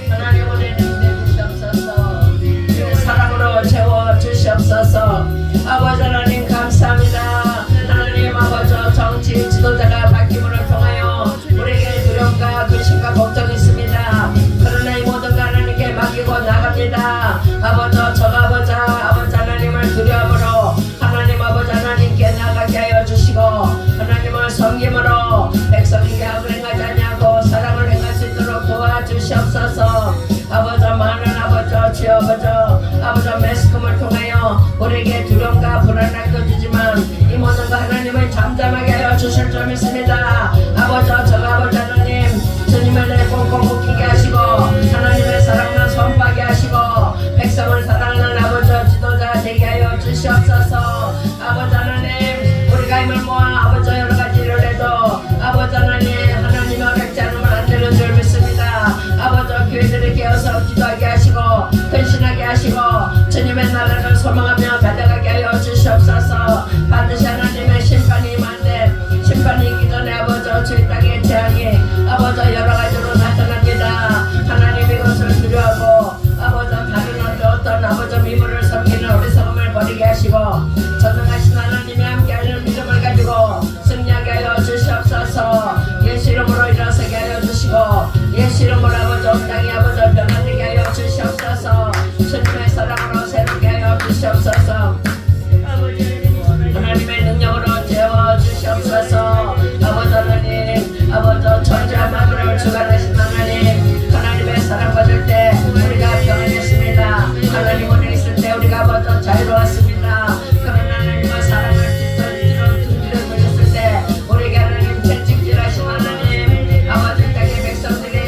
하나님 우리를 주시옵소서. 주의 사랑으로 채워주시옵소서. 아버지 하나님 감사합니다. 하나님 아버지 정치 지도자가 바뀜을 통하여 우리에게 두려움과 근심과 걱정이 있습니다. 그러나 이 모든 걸 하나님께 맡기고 나갑니다. 아버지 아버지 하나님을 두려움으로 하나님 아버지 하나님께 나가게 하여 주시고 하나님을 섬김으로 백성에게 악을 행하지 않냐고 사랑을 행할 수 있도록 도와주시옵소서. 아버지 많은 아버지 주여 아버지 매스컴을 통하여 우리에게 두려움과 불안을 껴주지만 이 모든 거 하나님을 잠잠하게 하여 주실 줄 믿습니다. 아버지 아버지 하나님 주님을 내 꽁꽁 묶이게 하시고 하나님의 사랑을 선포하게 하시고 백성을 사랑하는 아버지 지도자 되게 하여 주시옵소서. 아버지 하나님 우리가 힘을 모아 아버지 여러 가지 일을 해도 아버지 하나님이 어렵지 않으면 안 되는 줄 믿습니다. 아버지 교회들을 깨어서 기도하게 하시고 근신하게 하시고 주님의 나라를 소망하며 가져가게 하여 주시옵소서. 반드시 하나님의 심판이 임한데 심판이 있기 전에 아버지 주의 땅의 재앙이 아버지 여러 가지로 나타납니다. 하나님 이것을 두려워하고 아버지 다른 어떤 아버지 미물을 섬기는 어리석음을 버리게 하시고 전능하신 하나님이 함께하는 믿음을 가지고 승리하게 하여 주시옵소서. 예수 이름으로 일어서게 하여 주시고 예수 이름으로 아버지 땅에 아버지 변화되게 하여 주시옵소서. 주님의 사랑으로 새롭게 하여 주시옵소서. 하나님의 능력으로 채워주시옵소서. 아버지 하나님 아버지 천지와 만물을 주관하신 하나님의 사랑 받을 때 우리가 평안했습니다. 하나님 은혜 있을 때 우리가 아버지 자유로웠습니다. 그러나 하나님과 사랑을 든든했을 때 우리에게 하나님 채찍질하신 하나님 아버지 땅의 백성들이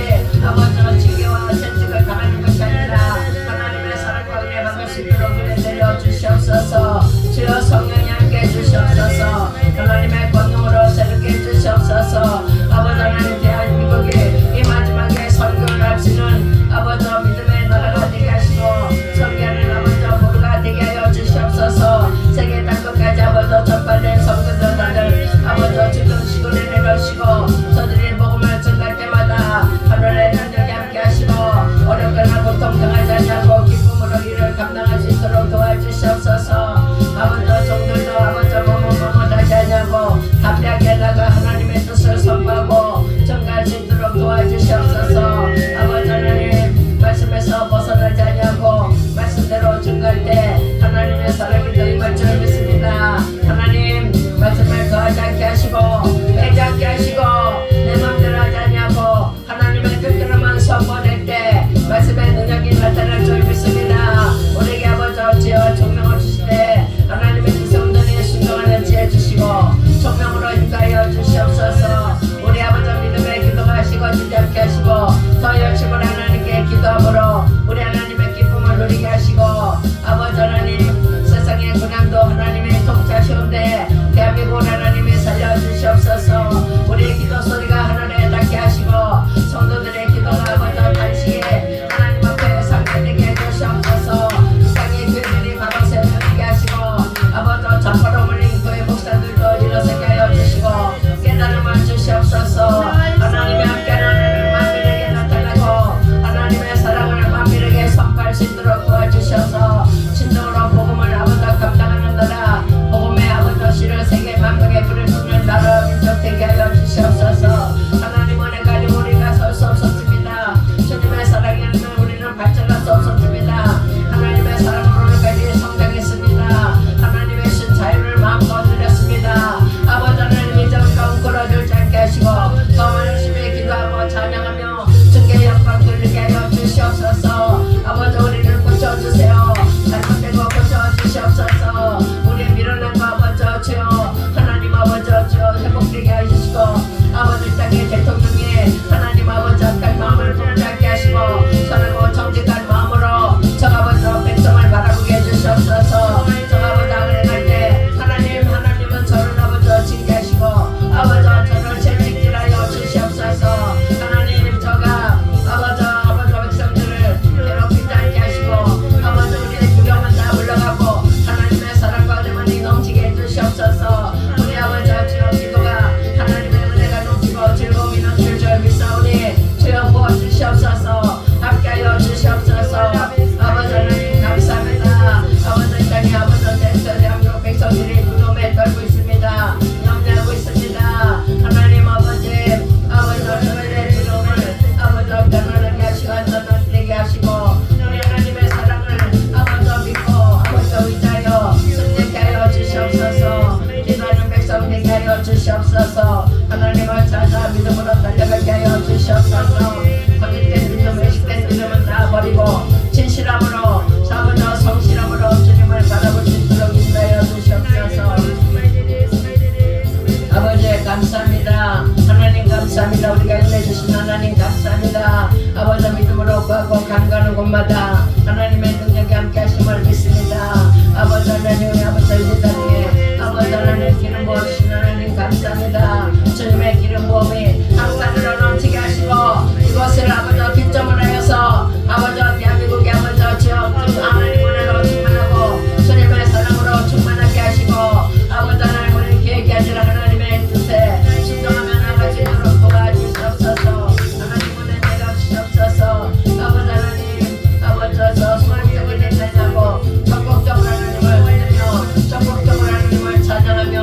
아버지 징계와 채찍을 당하는 것이 아니라 하나님의 사랑과 은혜 받을 수 있도록 은혜 내려 주시옵소서. 주여 성령이 함께 해주시옵소서. 하나님의 권능으로 새롭게 해주시옵소서. 아버지 하나님 대한민국이 이 마지막에 선교를 합치는 아버지 믿음의 나라가 되게 하시고 선교하는 아버지 보루가 되게 하여 주시옵소서. 세계 땅끝까지 아버지 전파된 선교자들 아버지 지금 시골에 내려오시고 저들이 복음을 전할 때마다 하늘의 능력이 함께 하시고 어렵거나 고통 당하지 않냐고 기쁨으로 일을 감당할 수 있도록 도와주시옵소서. 아버지 종들도 아버지 뭐뭐 다시 하냐고 담대하게 나가 하나님의 뜻을 선포하고 전가할 수 있도록 도와주시옵소서. 아버지 하나님 말씀에서 벗어나지 않냐고 말씀대로 전가할 때 하나님의 사랑이 더 임할 줄 믿습니다. 하나님 말씀을 더하지 않게 하시고 빼지 않게 하시고 내 맘대로 하지 않냐고 하나님의 뜻대로만 선포될 때 말씀의 능력이 나타날 줄 믿습니다. 우리에게 아버지 지어 총명을 주실 때 하나님의 지성들이 순종하는 지혜 주시고 총명으로 인도하여 주시옵소서. 우리 아버지 믿음의 기도가 하시고 진지하게 하시고 더 열심히 하나님께 기도함으로 우리 하나님의 기쁨을 누리게 하시고 아버지 하나님 세상의 군함도 하나님의 통치하시온데 대한민국 하나님이 살려주시옵소서. 우리의 기도 소리가 하늘에 닿게 하시고 성도들의 기도가 아버지 단식에 하나님 앞에 상대되게 해주시옵소서. 땅의 교회들이 바로 세워지게 하시고 아버지 전파로물 교회 목사들도 일어서게 하여 주시고 깨달음을 주시옵소서. 하나님의 함께하는 하나님 만민에게 나타나고 하나님의 사랑을 만민에게 선포할 수 있도록 도와주셔서 진정으로 복음을 아버지 감당하는 나라 복음의 아버지 씨를 세계 만국에 부르시는 나라 민족 되게 하여 주시옵소서. 하나님 은혜 가지고 우리가 설 수 없었습니다. 주님의 사랑에 우리는 발전할 수 없었습니다. 하나님의 사랑으로 오늘까지 성장했습니다. 하나님의 신 자유를 주시옵소서. 기도하는 백성 되게 하여 주시옵소서. 하나님을 찾아 믿음으로 달려가게 하여 주시옵소서. 거짓된 믿음, 외식된 믿음은 다 버리고 진실함으로 사부자 성실함으로 주님을 바라볼 수 있도록 인도하여 주시옵소서. 아버지 감사합니다. 하나님 감사합니다. 우리가 인내주신 하나님 감사합니다. 아버지 믿음으로 구하고 간구하는 곳마다 하나님의 능력이 함께 하심을 믿습니다. 아버지 하나님 아버지 이제단에 아버지 하나님 기름 부으신 하나님 감사합니다. 주님의 기름 부음이 항상 흘러넘치게 하시고 이것을 아버지 기점을 하여서 아버지 대한민국의 아버지 지역 하나님 은혜로 충만하고 주님의 사랑으로 충만하게 하시고 아버지 하나님 우리 계획이 아니라 하나님의 뜻에 순종하며 나아갈 수 있도록 도와주시옵소서. 하나님 은혜 내려주시옵소서. 아버지 하나님 아버지께서 소망적인 인내하고 적극적으로 하나님을 믿으며 적극적으로 하나님을 찬양하며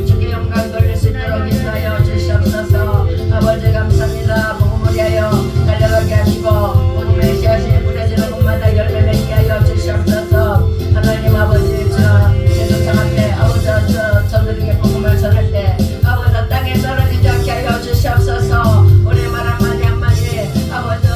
주께 영광 돌릴 수 있도록 인도하여 주시옵소서. 아버지 감사합니다. 복음을 위하여 달려가게 하시고 복음의 씨앗이 뿌려지는 곳마다 열매 맺게 하여 주시옵소서. 하나님 아버지 제도장 앞에 아버지 저들에게 복음을 전할 때 아버지 땅에 떨어지지 않게 하여 주시옵소서. 우리 말 한마디 한마디 아버지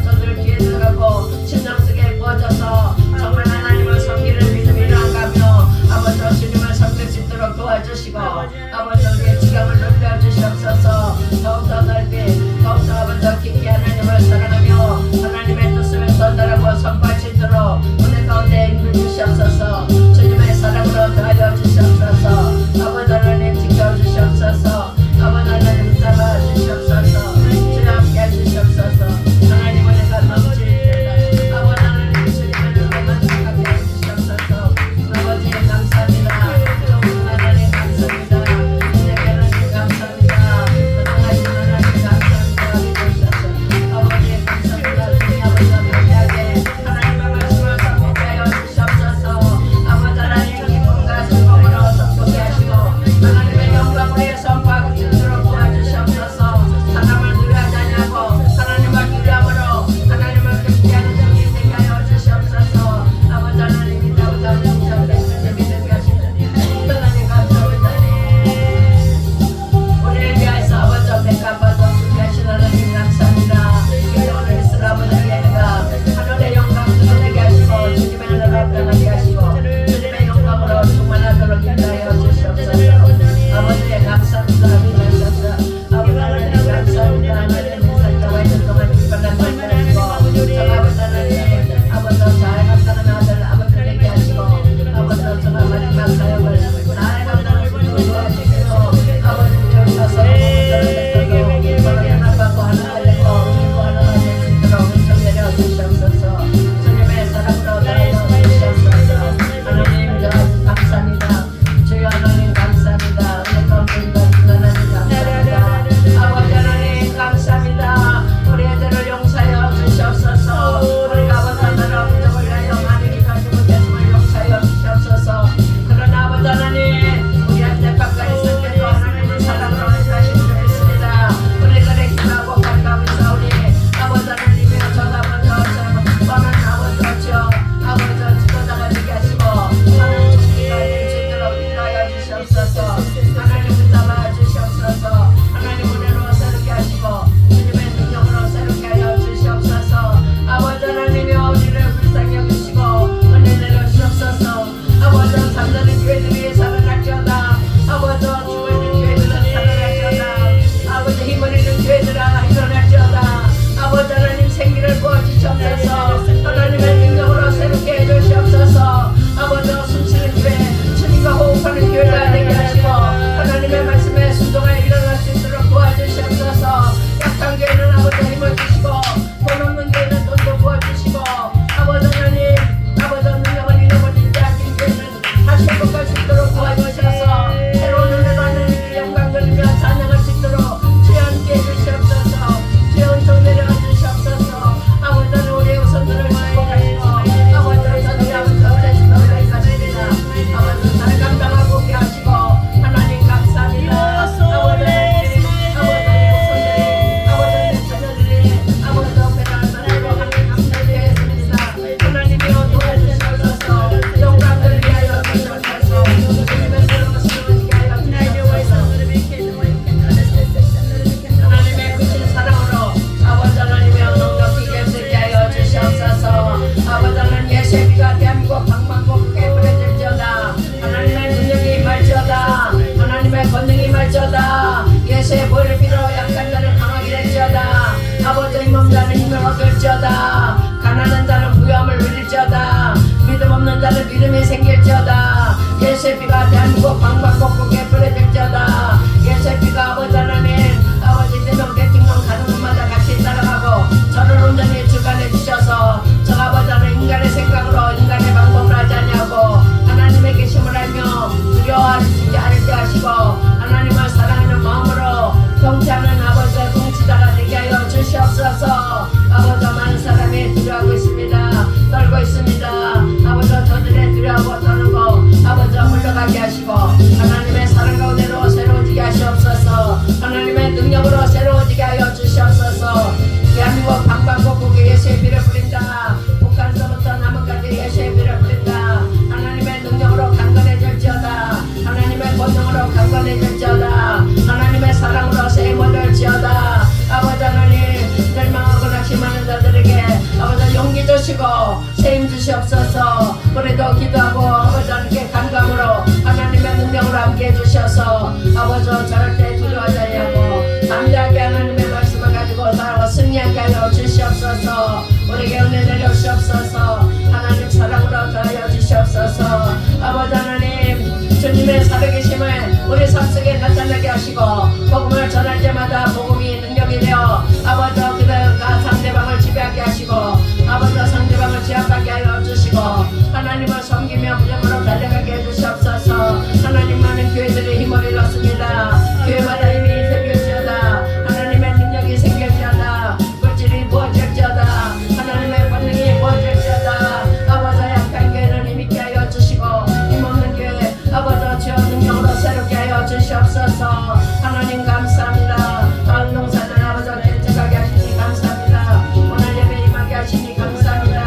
저들 귀에 들어가고 심령 속에 부어져서 정말 하나님을 섬기는 믿음이 일어나가며 아버지 주님을 섬길 수 있도록 도와주시고 아버지 우리의 지경을 넓혀 주시옵소서. 더욱더 넓이 더욱더 아버지 깊이 하나님을 사랑하며 하나님의 뜻을 전달하고 선포할 수 있도록 은혜 가운데 인도 주시옵소서. 주님의 사랑으로 더하여 주시옵소서. 아버지 하나님 지켜주시옵소서. 아버지 하나님 잡아주시옵소서. 주여 함께 해주시옵소서. 하나님 은혜가 넘칠 때다. 아버지 하나님 주님의 은혜만 생각해 해주시옵소서. 아버지 감사합니다. 하나님 감사합니다. 은혜 하나님 감사합니다. 사랑하신 하나님 감사합니다. 믿으셔서 아버지 감사합니다. 주님 아버지 함께하게 하나님의 말씀을 선포하게 하여 주시옵소서. 아버지 하나님 기쁨과 즐거움으로 선포하게 하시고 하나님의 영광을 위해 선포하고 있도록 도와주시옵소서. 사람을 두려워하지 아니하고 하나님을 두려움으로 하나님을 경배하는 정신 되게 하여 주시옵소서. 아버지 하나님이 다우다 주시옵소서. 믿음이 하시는 하나님 감사합니다. 우리를 위하여서 아버지 백합받아 준비하신 하나님 감사합니다. 이제 오늘 있을 아버지 예배가 하늘의 영광 드러내게 하시고 주님의 은혜로 나타나게 하시고 주님의 영광으로 충만하도록 인도하여 주시옵소서. 아버지 감사합니다. 믿으셔서 아버지 하나님 감사합니다. 하나님 인사했다고 했던 동안 기발난 말씀 하시고 아버지 하나님 아버지 잘 감당하는 아들 아버지 되게 하시고 아버지 정말 마지막 사역을 잘 감당할 수 있도록 도와주시고 아버지 주셔서 하나님 받고 하나가 되고 믿고 하나가 될 수 있도록 은총 내려주시옵소서. 주님의 사랑으로 나아가 주시옵소서. 하나님 감사합니다. 주여 하나님 감사합니다. 은혜 가운데 인도하신 하나님 감사합니다. 아버지 하나님 감사합니다. 우리 애들을 용서하여 주시옵소서. 우리가 아버지 하나님 믿음을 위하여 많이 기도하지 못했음을 용서하여 주시옵소서. 그러나 아버지 하나님 자는 믿음이 생길지어다. 예수의 피가 대한민국 방방곡곡에 뿌려질지어다. 예수의 피가 아버지 하나님 아버지 대동 대통령 가는 곳마다 같이 따라가고 저를 온전히 주관해 주셔서 저 아버지 하나님 인간의 생각으로 인간의 방법을 하지 아니하고 하나님의 계심을 알며 두려워하지 않게 하시고 하나님을 사랑하는 마음으로 경치하는 아버지의 통치자가 되게 하여 주시옵소서. 아버지 많은 사람이 두려워하고 있습니다. 떨고 있습니다. 아버지 저들의 두려워하고 떠는 거 아버지 물러가게 하시고 하나님의 사랑 가운데로 새로워지게 하시옵소서. 하나님의 능력으로 새로워지게 하여 주시옵소서. 대한민국 방방곡곡에 예수의 피를 뿌린다. 북한서부터 남한까지 예수의 피를 뿌린다. 하나님의 능력으로 강건해질지어다. 하나님의 권능으로 강건해질지어다. 하나님의 사랑으로 세워질지어다. 아버지 하나님 멸망하고 낙심하는 자들에게 아버지 용기 주시고 세임 주시옵소서. 우리도 기도하고 아버지 하나님께 감감으로 하나님의 능력으로 함께 해주셔서 아버지 절대 두려워하지 아니하고 담대하게 하나님의 말씀을 가지고 살아가 승리하게 하여 주시옵소서. 우리에게 은혜 내려주시옵소서. 하나님 사랑으로 더하여 주시옵소서. 아버지 하나님 주님의 살아계심을 우리 삶 속에 나타나게 하시고 복음을 전할 때마다 복음이 능력이 되어 아버지 그들과 상대방을 지배하게 하시고 아버지 상대방을 제압하게 하여 주시고 하나님을 섬기며 믿음으로 달려가게 해주시옵소서. 하나님만은 교회들의 힘을 잃었습니다. 교회마다 힘이 생길지어다. 하나님의 능력이 생길지어다. 물질이 부어질지어다. 하나님의 권능이 부어질지어다. 아버지 약한 교회는 힘있게 하여 주시고 힘없는 교회 아버지 주여 능력으로 새롭게 하여 주시옵소서. 하나님 감사합니다. 안동사들 아버지 일찍하게 하시니 감사합니다. 오늘 예배 임하게 하시니 감사합니다.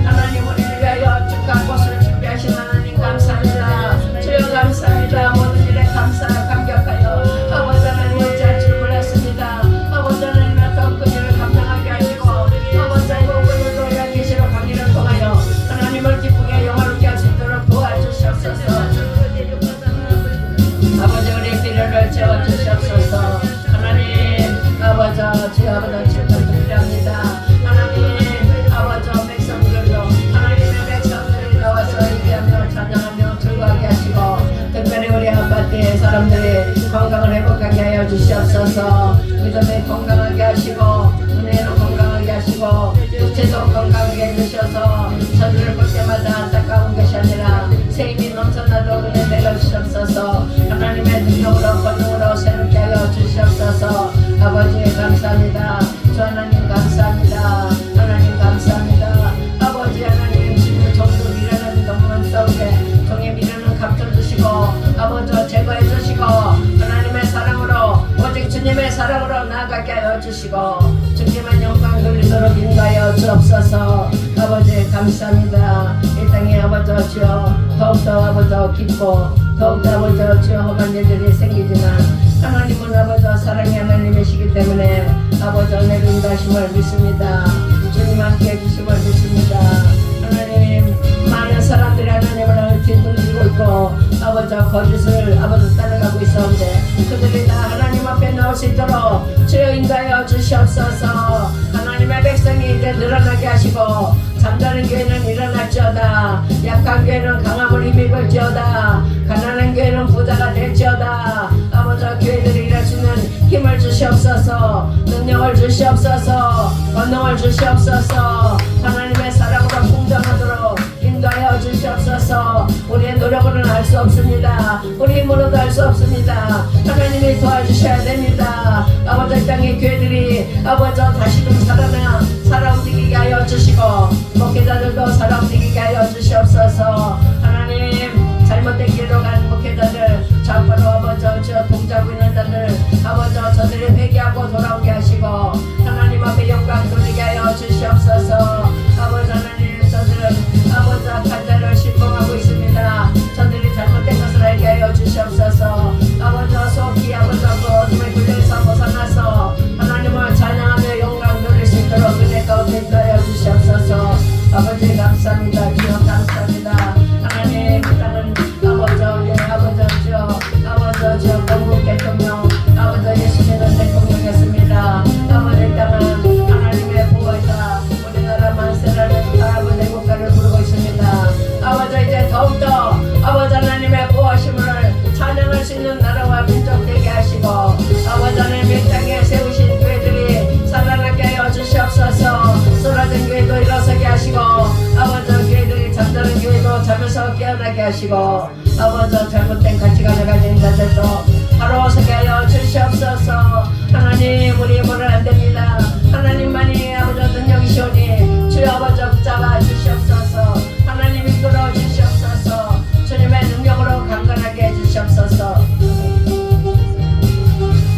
하나님 우리를 위하여 축가 꽃을 준비하신 하나님 감사합니다. 주여 감사합니다. 모든 일에 감격하여 아버지 하나님 어찌할 줄 몰랐습니다. 아버지 하나님의 더 큰 일을 감당하게 하시고 아버지 하나님 오늘도 계시로 강의를 통하여 하나님을 기쁘게 영화롭게 할 수 있도록 도와주시옵소서. 아버지 우리 필요를 채워주시옵소서. 하나님 아버지 주여 아버지 축복드립니다. 하나님 아버지 백성들도 하나님의 백성들이 나와서 예배하며 찬양하며 즐거워하게 하시고 특별히 우리 아파트의 사람들이 건강을 회복하게 하여 주시옵소서. 믿음에 건강하게 하시고 은혜로 건강하게 하시고 육체도 건강하게 해주셔서 저들을 볼 때마다 안타까운 것이 아니라 세임이 넘쳐나도록 은혜 내려주시옵소서. 하나님의 능력으로 권능으로 새롭게 하여 주시옵소서. 아버지 감사합니다. 주 하나님 감사합니다. 하나님 감사합니다. 아버지 하나님 지금 정도 미련한 너무만 싸우게 종에 미련은 감춰 주시고 아버지 제거해 주시고 하나님의 사랑으로 오직 주님의 사랑으로 나아가게 하여 주시고 주님만 영광 돌리도록 인도하여 주옵소서. 아버지 감사합니다. 이 땅에 아버지 주여 더욱더 아버지 기뻐 더욱더 아버지 주여 험한 일들이 생기지만 하나님은 아버지 사랑의 하나님이시기 때문에 아버지 은혜를 인도하심을 믿습니다. 주님 함께 해주심을 믿습니다. 하나님 많은 사람들이 하나님을 뒤뚱지고 있고 아버지 거짓을 아버지 따라가고 있었는데 그들이 다 하나님 앞에 나올 수 있도록 주여 인도하여 주시옵소서. 하나님의 백성이 이제 늘어나게 하시고 잠자는 교회는 일어날지어다. 약한 교회는 강함을 힘입을지어다. 가난한 교회는 부자가 될지어다. 아버지 교회들이 일할 수 있는 힘을 주시옵소서. 능력을 주시옵소서. 권능을 주시옵소서. 하나님의 사랑으로 풍성하도록 인도하여 주시옵소서. 우리의 노력으로는 할 수 없습니다. 우리 힘으로도 할 수 없습니다. 하나님이 도와주셔야 됩니다. 아버지 땅의 교회들이 아버지 다시금 살아 움직이게 하여 주시고 목회자들도 살아 움직이게 하여 주시옵소서. 하나님 잘못된 길로 간 목회자들 좌파로 아버지 저 동자고 있는 자들 아버지 저들이 회개하고 돌아오게 하시고 하나님 앞에 영광 돌리게 하여 주시옵소서. 아버지 하나님 저들은 아버지 악한 자를 신봉하고 있습니다. 저들이 잘못된 것을 알게 하여 주시옵소서. 아버지 속히 아버지 어둠의 굴레에서 벗어나서 하나님을 찬양하며 영광 돌릴 수 있도록 은혜 가운데 인도하여 주시옵소서. 아버지 감사합니다. 주여 감사합니다. 하나님 그 땅은 아버지 거하심을 찬양할 수 있는 나라와 민족 되게 하시고 아버지 하나님 이 땅에 세우신 교회들이 살아나게 하여 주시옵소서. 쓰러진 교회도 일어서게 하시고 아버지 교회들이 잠자는 교회도 잠에서 깨어나게 하시고 아버지 잘못된 가치관을 가진 자들도 바로 서게 하여 주시옵소서. 하나님 우리 힘으로는 안됩니다. 하나님만이 아버지 능력이시오니 주여 아버지 붙잡아 주시옵소서. 하나님 이끌어 주시옵소서. 주님의 능력으로 강건하게 해주시옵소서.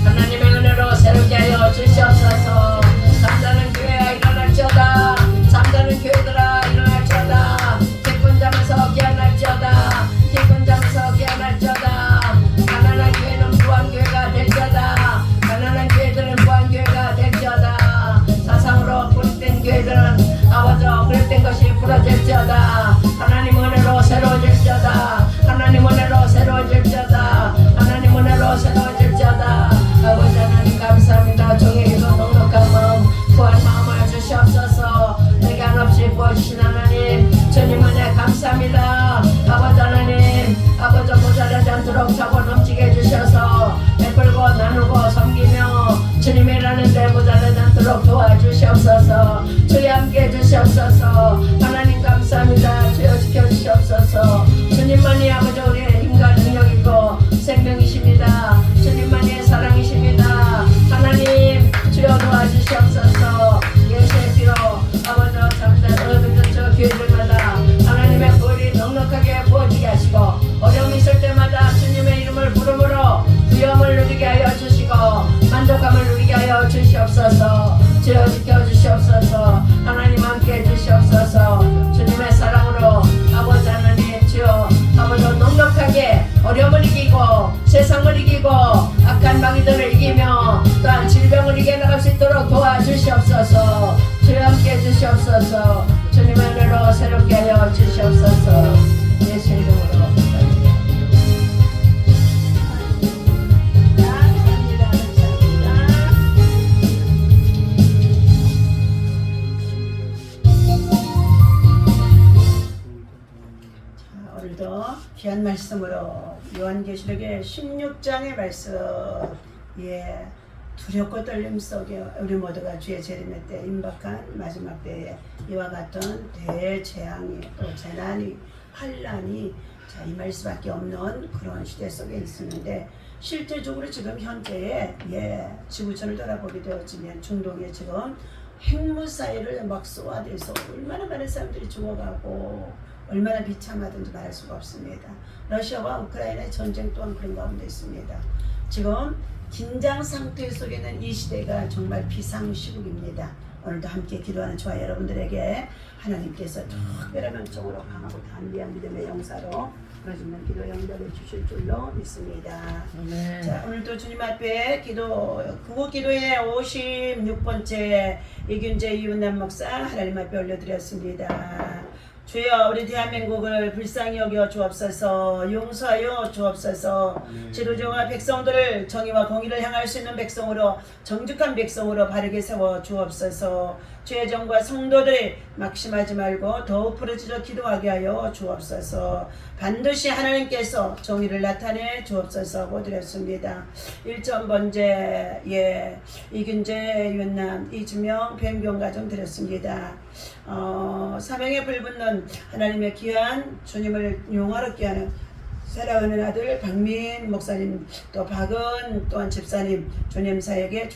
하나님의 은혜로 새롭게 하여 주시옵소서. 잠자는 교회야 일어날지어다. 잠자는 교회들아 일어날지어다. 기쁜 잠에서 깨어날지어다. 기쁜 잠에서 깨어날지어다. 가난한 교회는 무한교회가 될지어다. 가난한 교회들은 무한교회가 될지어다. 사상으로 뿌리된 교회들은 아버지 그릇된 것이 부러질지어다. 하나님 은혜로 새로워질지어다. 하나님 은혜로 새로워질지어다. 하나님 은혜로 새로워질지어다. 아버지 하나님 감사합니다. 종에게도 넉넉한 마음 구한 마음을 주시옵소서. 내게 한없이 부어주신 하나님 주님 은혜 감사합니다. 아버지 하나님 아버지 모자라지 않도록 차고 넘치게 해주셔서 베풀고 나누고 섬기며 주님이 일하는 데 모자라지 않도록 도와주시옵소서. 주여 함께 해주시옵소서. 하나님 감사합니다. 주여 지켜주시옵소서. 주님만이 아버지 우리의 힘과 능력이고 생명이십니다. 주님만이 사랑이십니다. 하나님 주여 도와주시옵소서. 예수의 피로 아버지 잠자는 저 교회들마다 하나님의 불이 넉넉하게 부어지게 하시고 어려움이 있을 때마다 주님의 이름을 부름으로 위엄을 누리게 하여 주시고 만족감을 누리게 하여 주시옵소서. 주여 지켜주시옵소서. 하나님 함께 해주시옵소서. 주님의 사랑으로 아버지 하나님 주여 아버지 넉넉하게 어려움을 이기고 세상을 이기고 악한 마귀들을 이기며 또한 질병을 이겨나갈 수 있도록 도와주시옵소서. 주여 함께 해주시옵소서. 주님의 은혜로 새롭게 하여 주시옵소서. 예수 이름으로 오늘도 귀한 말씀으로 요한계시록의 16장의 말씀 두렵고 떨림 속에 우리 모두가 주의 재림의 때 임박한 마지막 때에 이와 같은 대재앙이 또 재난이 환란이 임할 수밖에 없는 그런 시대 속에 있었는데 실제적으로 지금 현재에 지구촌을 돌아보게 되어지면 중동에 지금 핵무사일을 막 쏘아대서 얼마나 많은 사람들이 죽어가고 얼마나 비참하든지 말할 수가 없습니다. 러시아와 우크라이나의 전쟁 또한 그런 가운데 있습니다. 지금 긴장 상태 속에 있는 이 시대가 정말 비상시국입니다. 오늘도 함께 기도하는 저와 여러분들에게 하나님께서 특별한 명령으로 강하고 담대한 믿음의 영사로 부러지는 기도 영접해 주실 줄로 믿습니다. 자, 오늘도 주님 앞에 구국 기도의 56번째 이균재 이윤남 목사 하나님 앞에 올려드렸습니다. 주여 우리 대한민국을 불쌍히 여겨 주옵소서. 용서하여 주옵소서. 지도자와 백성들을 정의와 공의를 향할 수 있는 백성으로 정직한 백성으로 바르게 세워 주옵소서. 주의 정과 성도들이 막심하지 말고 더욱 부르짖어 기도하게 하여 주옵소서. 반드시 하나님께서 정의를 나타내 주옵소서 하고 드렸습니다. 1.번째 이균재 윤남 이주명 변경 가정 드렸습니다. 사명에 불붙는 하나님의 귀한 주님을 용화롭게 하는 사랑하는 아들 박민 목사님 또 박은 또한 집사님 주님 사역에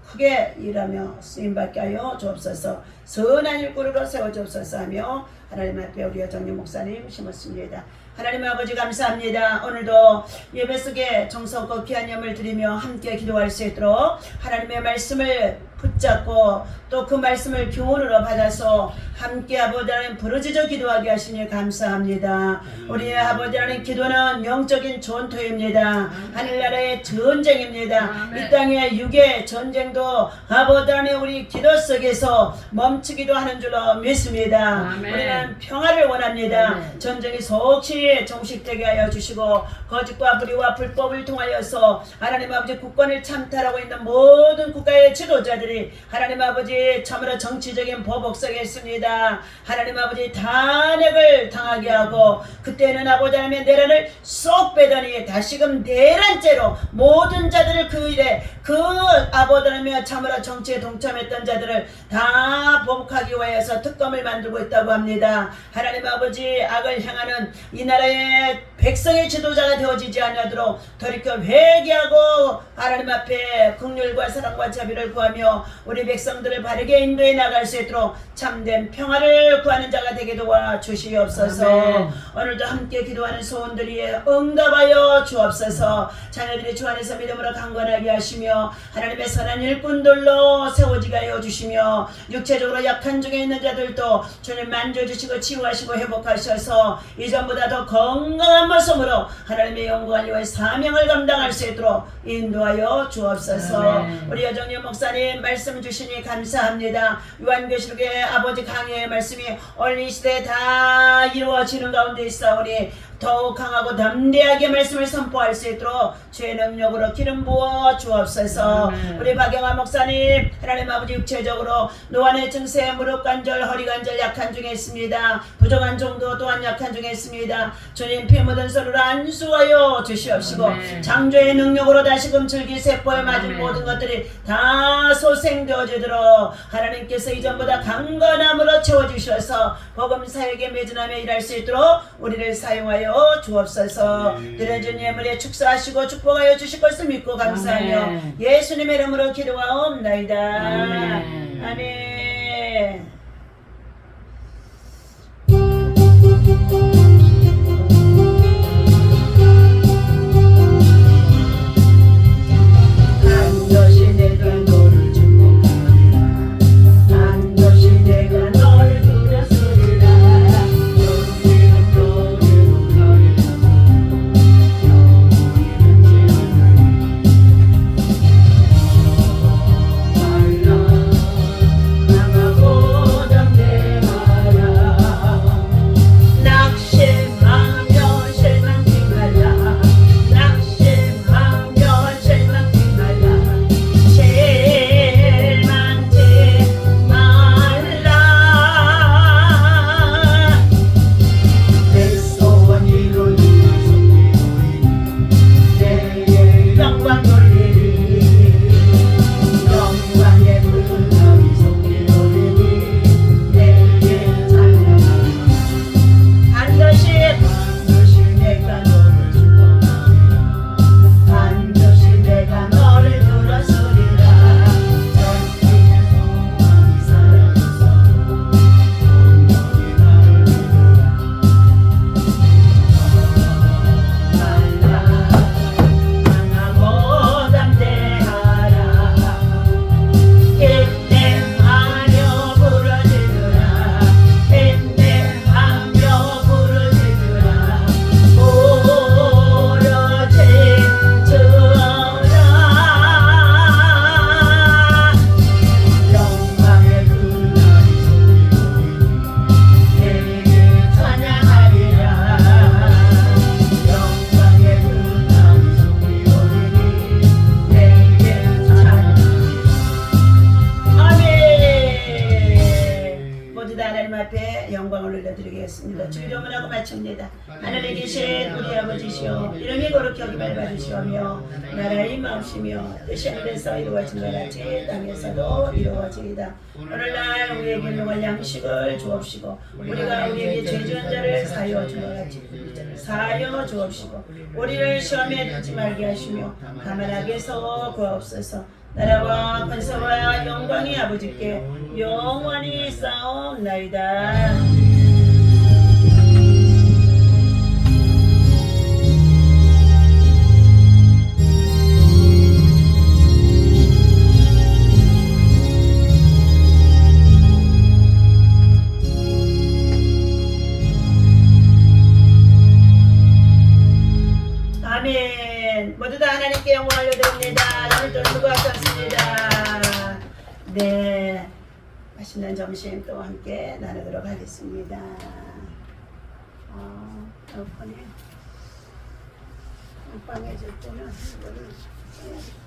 크게 일하며 쓰임받게 하여 주옵소서. 선한 일꾼으로 세워주옵소서 하며 하나님 앞에 우리 여정님 목사님 심었습니다. 하나님 아버지 감사합니다. 오늘도 예배 속에 정성껏 귀한 염을 드리며 함께 기도할 수 있도록 하나님의 말씀을 붙잡고 또 그 말씀을 교훈으로 받아서 함께 아버지 하나님 부르짖어 기도하게 하시니 감사합니다. 우리의 아버지 하나님 기도는 영적인 전투입니다. 하늘나라의 전쟁입니다. 이 땅의 육의 전쟁도 아버지 하나님 우리 기도 속에서 멈추기도 하는 줄로 믿습니다. 우리는 평화를 원합니다. 전쟁이 속히 아버지 정식되게 하여 주시고 거짓과 불의와 불법을 통하여서 하나님 아버지 국권을 참탈하고 있는 모든 국가의 지도자들이 하나님 아버지 참으로 정치적인 보복 속에 있습니다. 하나님 아버지 탄핵을 당하게 하고 그때는 아버지 하나님의 내란을 쏙 빼더니 다시금 내란죄로 모든 자들을 그 일에 그 아버지 하나님의 참으로 정치에 동참했던 자들을 다 보복하기 위해서 특검을 만들고 있다고 합니다. 하나님 아버지 악을 향하는 이 나라의 백성의 지도자가 되어지지 않도록 돌이켜 회개하고 하나님 앞에 긍휼과 사랑과 자비를 구하며 우리 백성들을 바르게 인도해 나갈 수 있도록 참된 평화를 구하는 자가 되게 도와 주시옵소서. 아멘. 오늘도 함께 기도하는 소원들이 응답하여 주옵소서. 자녀들이 주 안에서 믿음으로 강건하게 하시며 하나님의 선한 일꾼들로 세워지게 하여 주시며 육체적으로 약한 중에 있는 자들도 주님 만져주시고 치유하시고 회복하셔서 이전보다 더 건강한 모습으로 하나님의 영광을 위해 사명을 감당할 수 있도록 인도하여 주옵소서. 아멘. 우리 여정님 목사님 말씀 주시니 감사합니다. 요한계시록의 아버지 강해의 말씀이 오늘 이 시대에 다 이루어지는 가운데 있사오니 더욱 강하고 담대하게 말씀을 선포할 수 있도록 주의 능력으로 기름 부어 주옵소서. 우리 박영환 목사님 하나님 아버지 육체적으로 노안의 증세, 무릎 관절, 허리 관절 약한 중에 있습니다. 부족한 정도 또한 약한 중에 있습니다. 주님 피 묻은 손으로 안수하여 주시옵시고 장조의 능력으로 다시금 줄기세포에 맞은 모든 것들이 다 소생되어지도록 하나님께서 이전보다 강건함으로 채워주셔서 복음 사역에 매진하며 일할 수 있도록 우리를 사용하여 주옵소서. 드려진 예물에 축사하시고 축복하여 주실 것을 믿고 감사하며 아멘. 예수님의 이름으로 기도하옵나이다. 아멘. 아멘. 반드시 내가 너를 축복하리라. 반드시 내가 너를 부르시리라. 영원히 너를 나가고 담대하라. 낙심하며 실망치 말라. 낙심하며 실망치 말라. 실망치 말라. 내 소원 이루리니 내게 영광 돌리리. 영광의 문화위 속에 돌리니 내게 찬양하리. 반드시 내가 너를 축복하리라. 반드시 내가 너를 들어주리라. 전중의 소망이 사라졌어. 온전히 나를 믿으라. 말라 강하고 담대하라. 인내하며 부르짖으라. 인내하며 부르짖으라. 부르짖으라. 영광의 그날이 속에 내게 찬양하리라. 영광의 그날이 속에 내게 찬양하리라. 아멘. 모두 다 하나님 앞에 영광을 올려드리겠습니다. 주기도문하고 마칩니다. 하늘에 계신 우리 아버지시여, 이름이 거룩히 여김을 받으시오며 나라의 마음이시며 뜻이 하늘에서 이루어진 것 같이 땅에서도 이루어지이다. 오늘날 우리에게 일용할 양식을 주옵시고 우리가 우리에게 죄 지은 자를 사하여 준 것 같이 사하여 주옵시고 우리를 시험에 들지 말게 하시며 다만 악에서 구하옵소서. 나라와 권세와 영광이 아버지께 영원히 쌓옵나이다. 아멘. 모두 다 하나님께 영광을 올려드립니다. 오늘도 수고하셨습니다. 네, 맛있는 점심 또 함께 나누도록 하겠습니다. 폰이 빵해질 때는 이거를 해야 돼.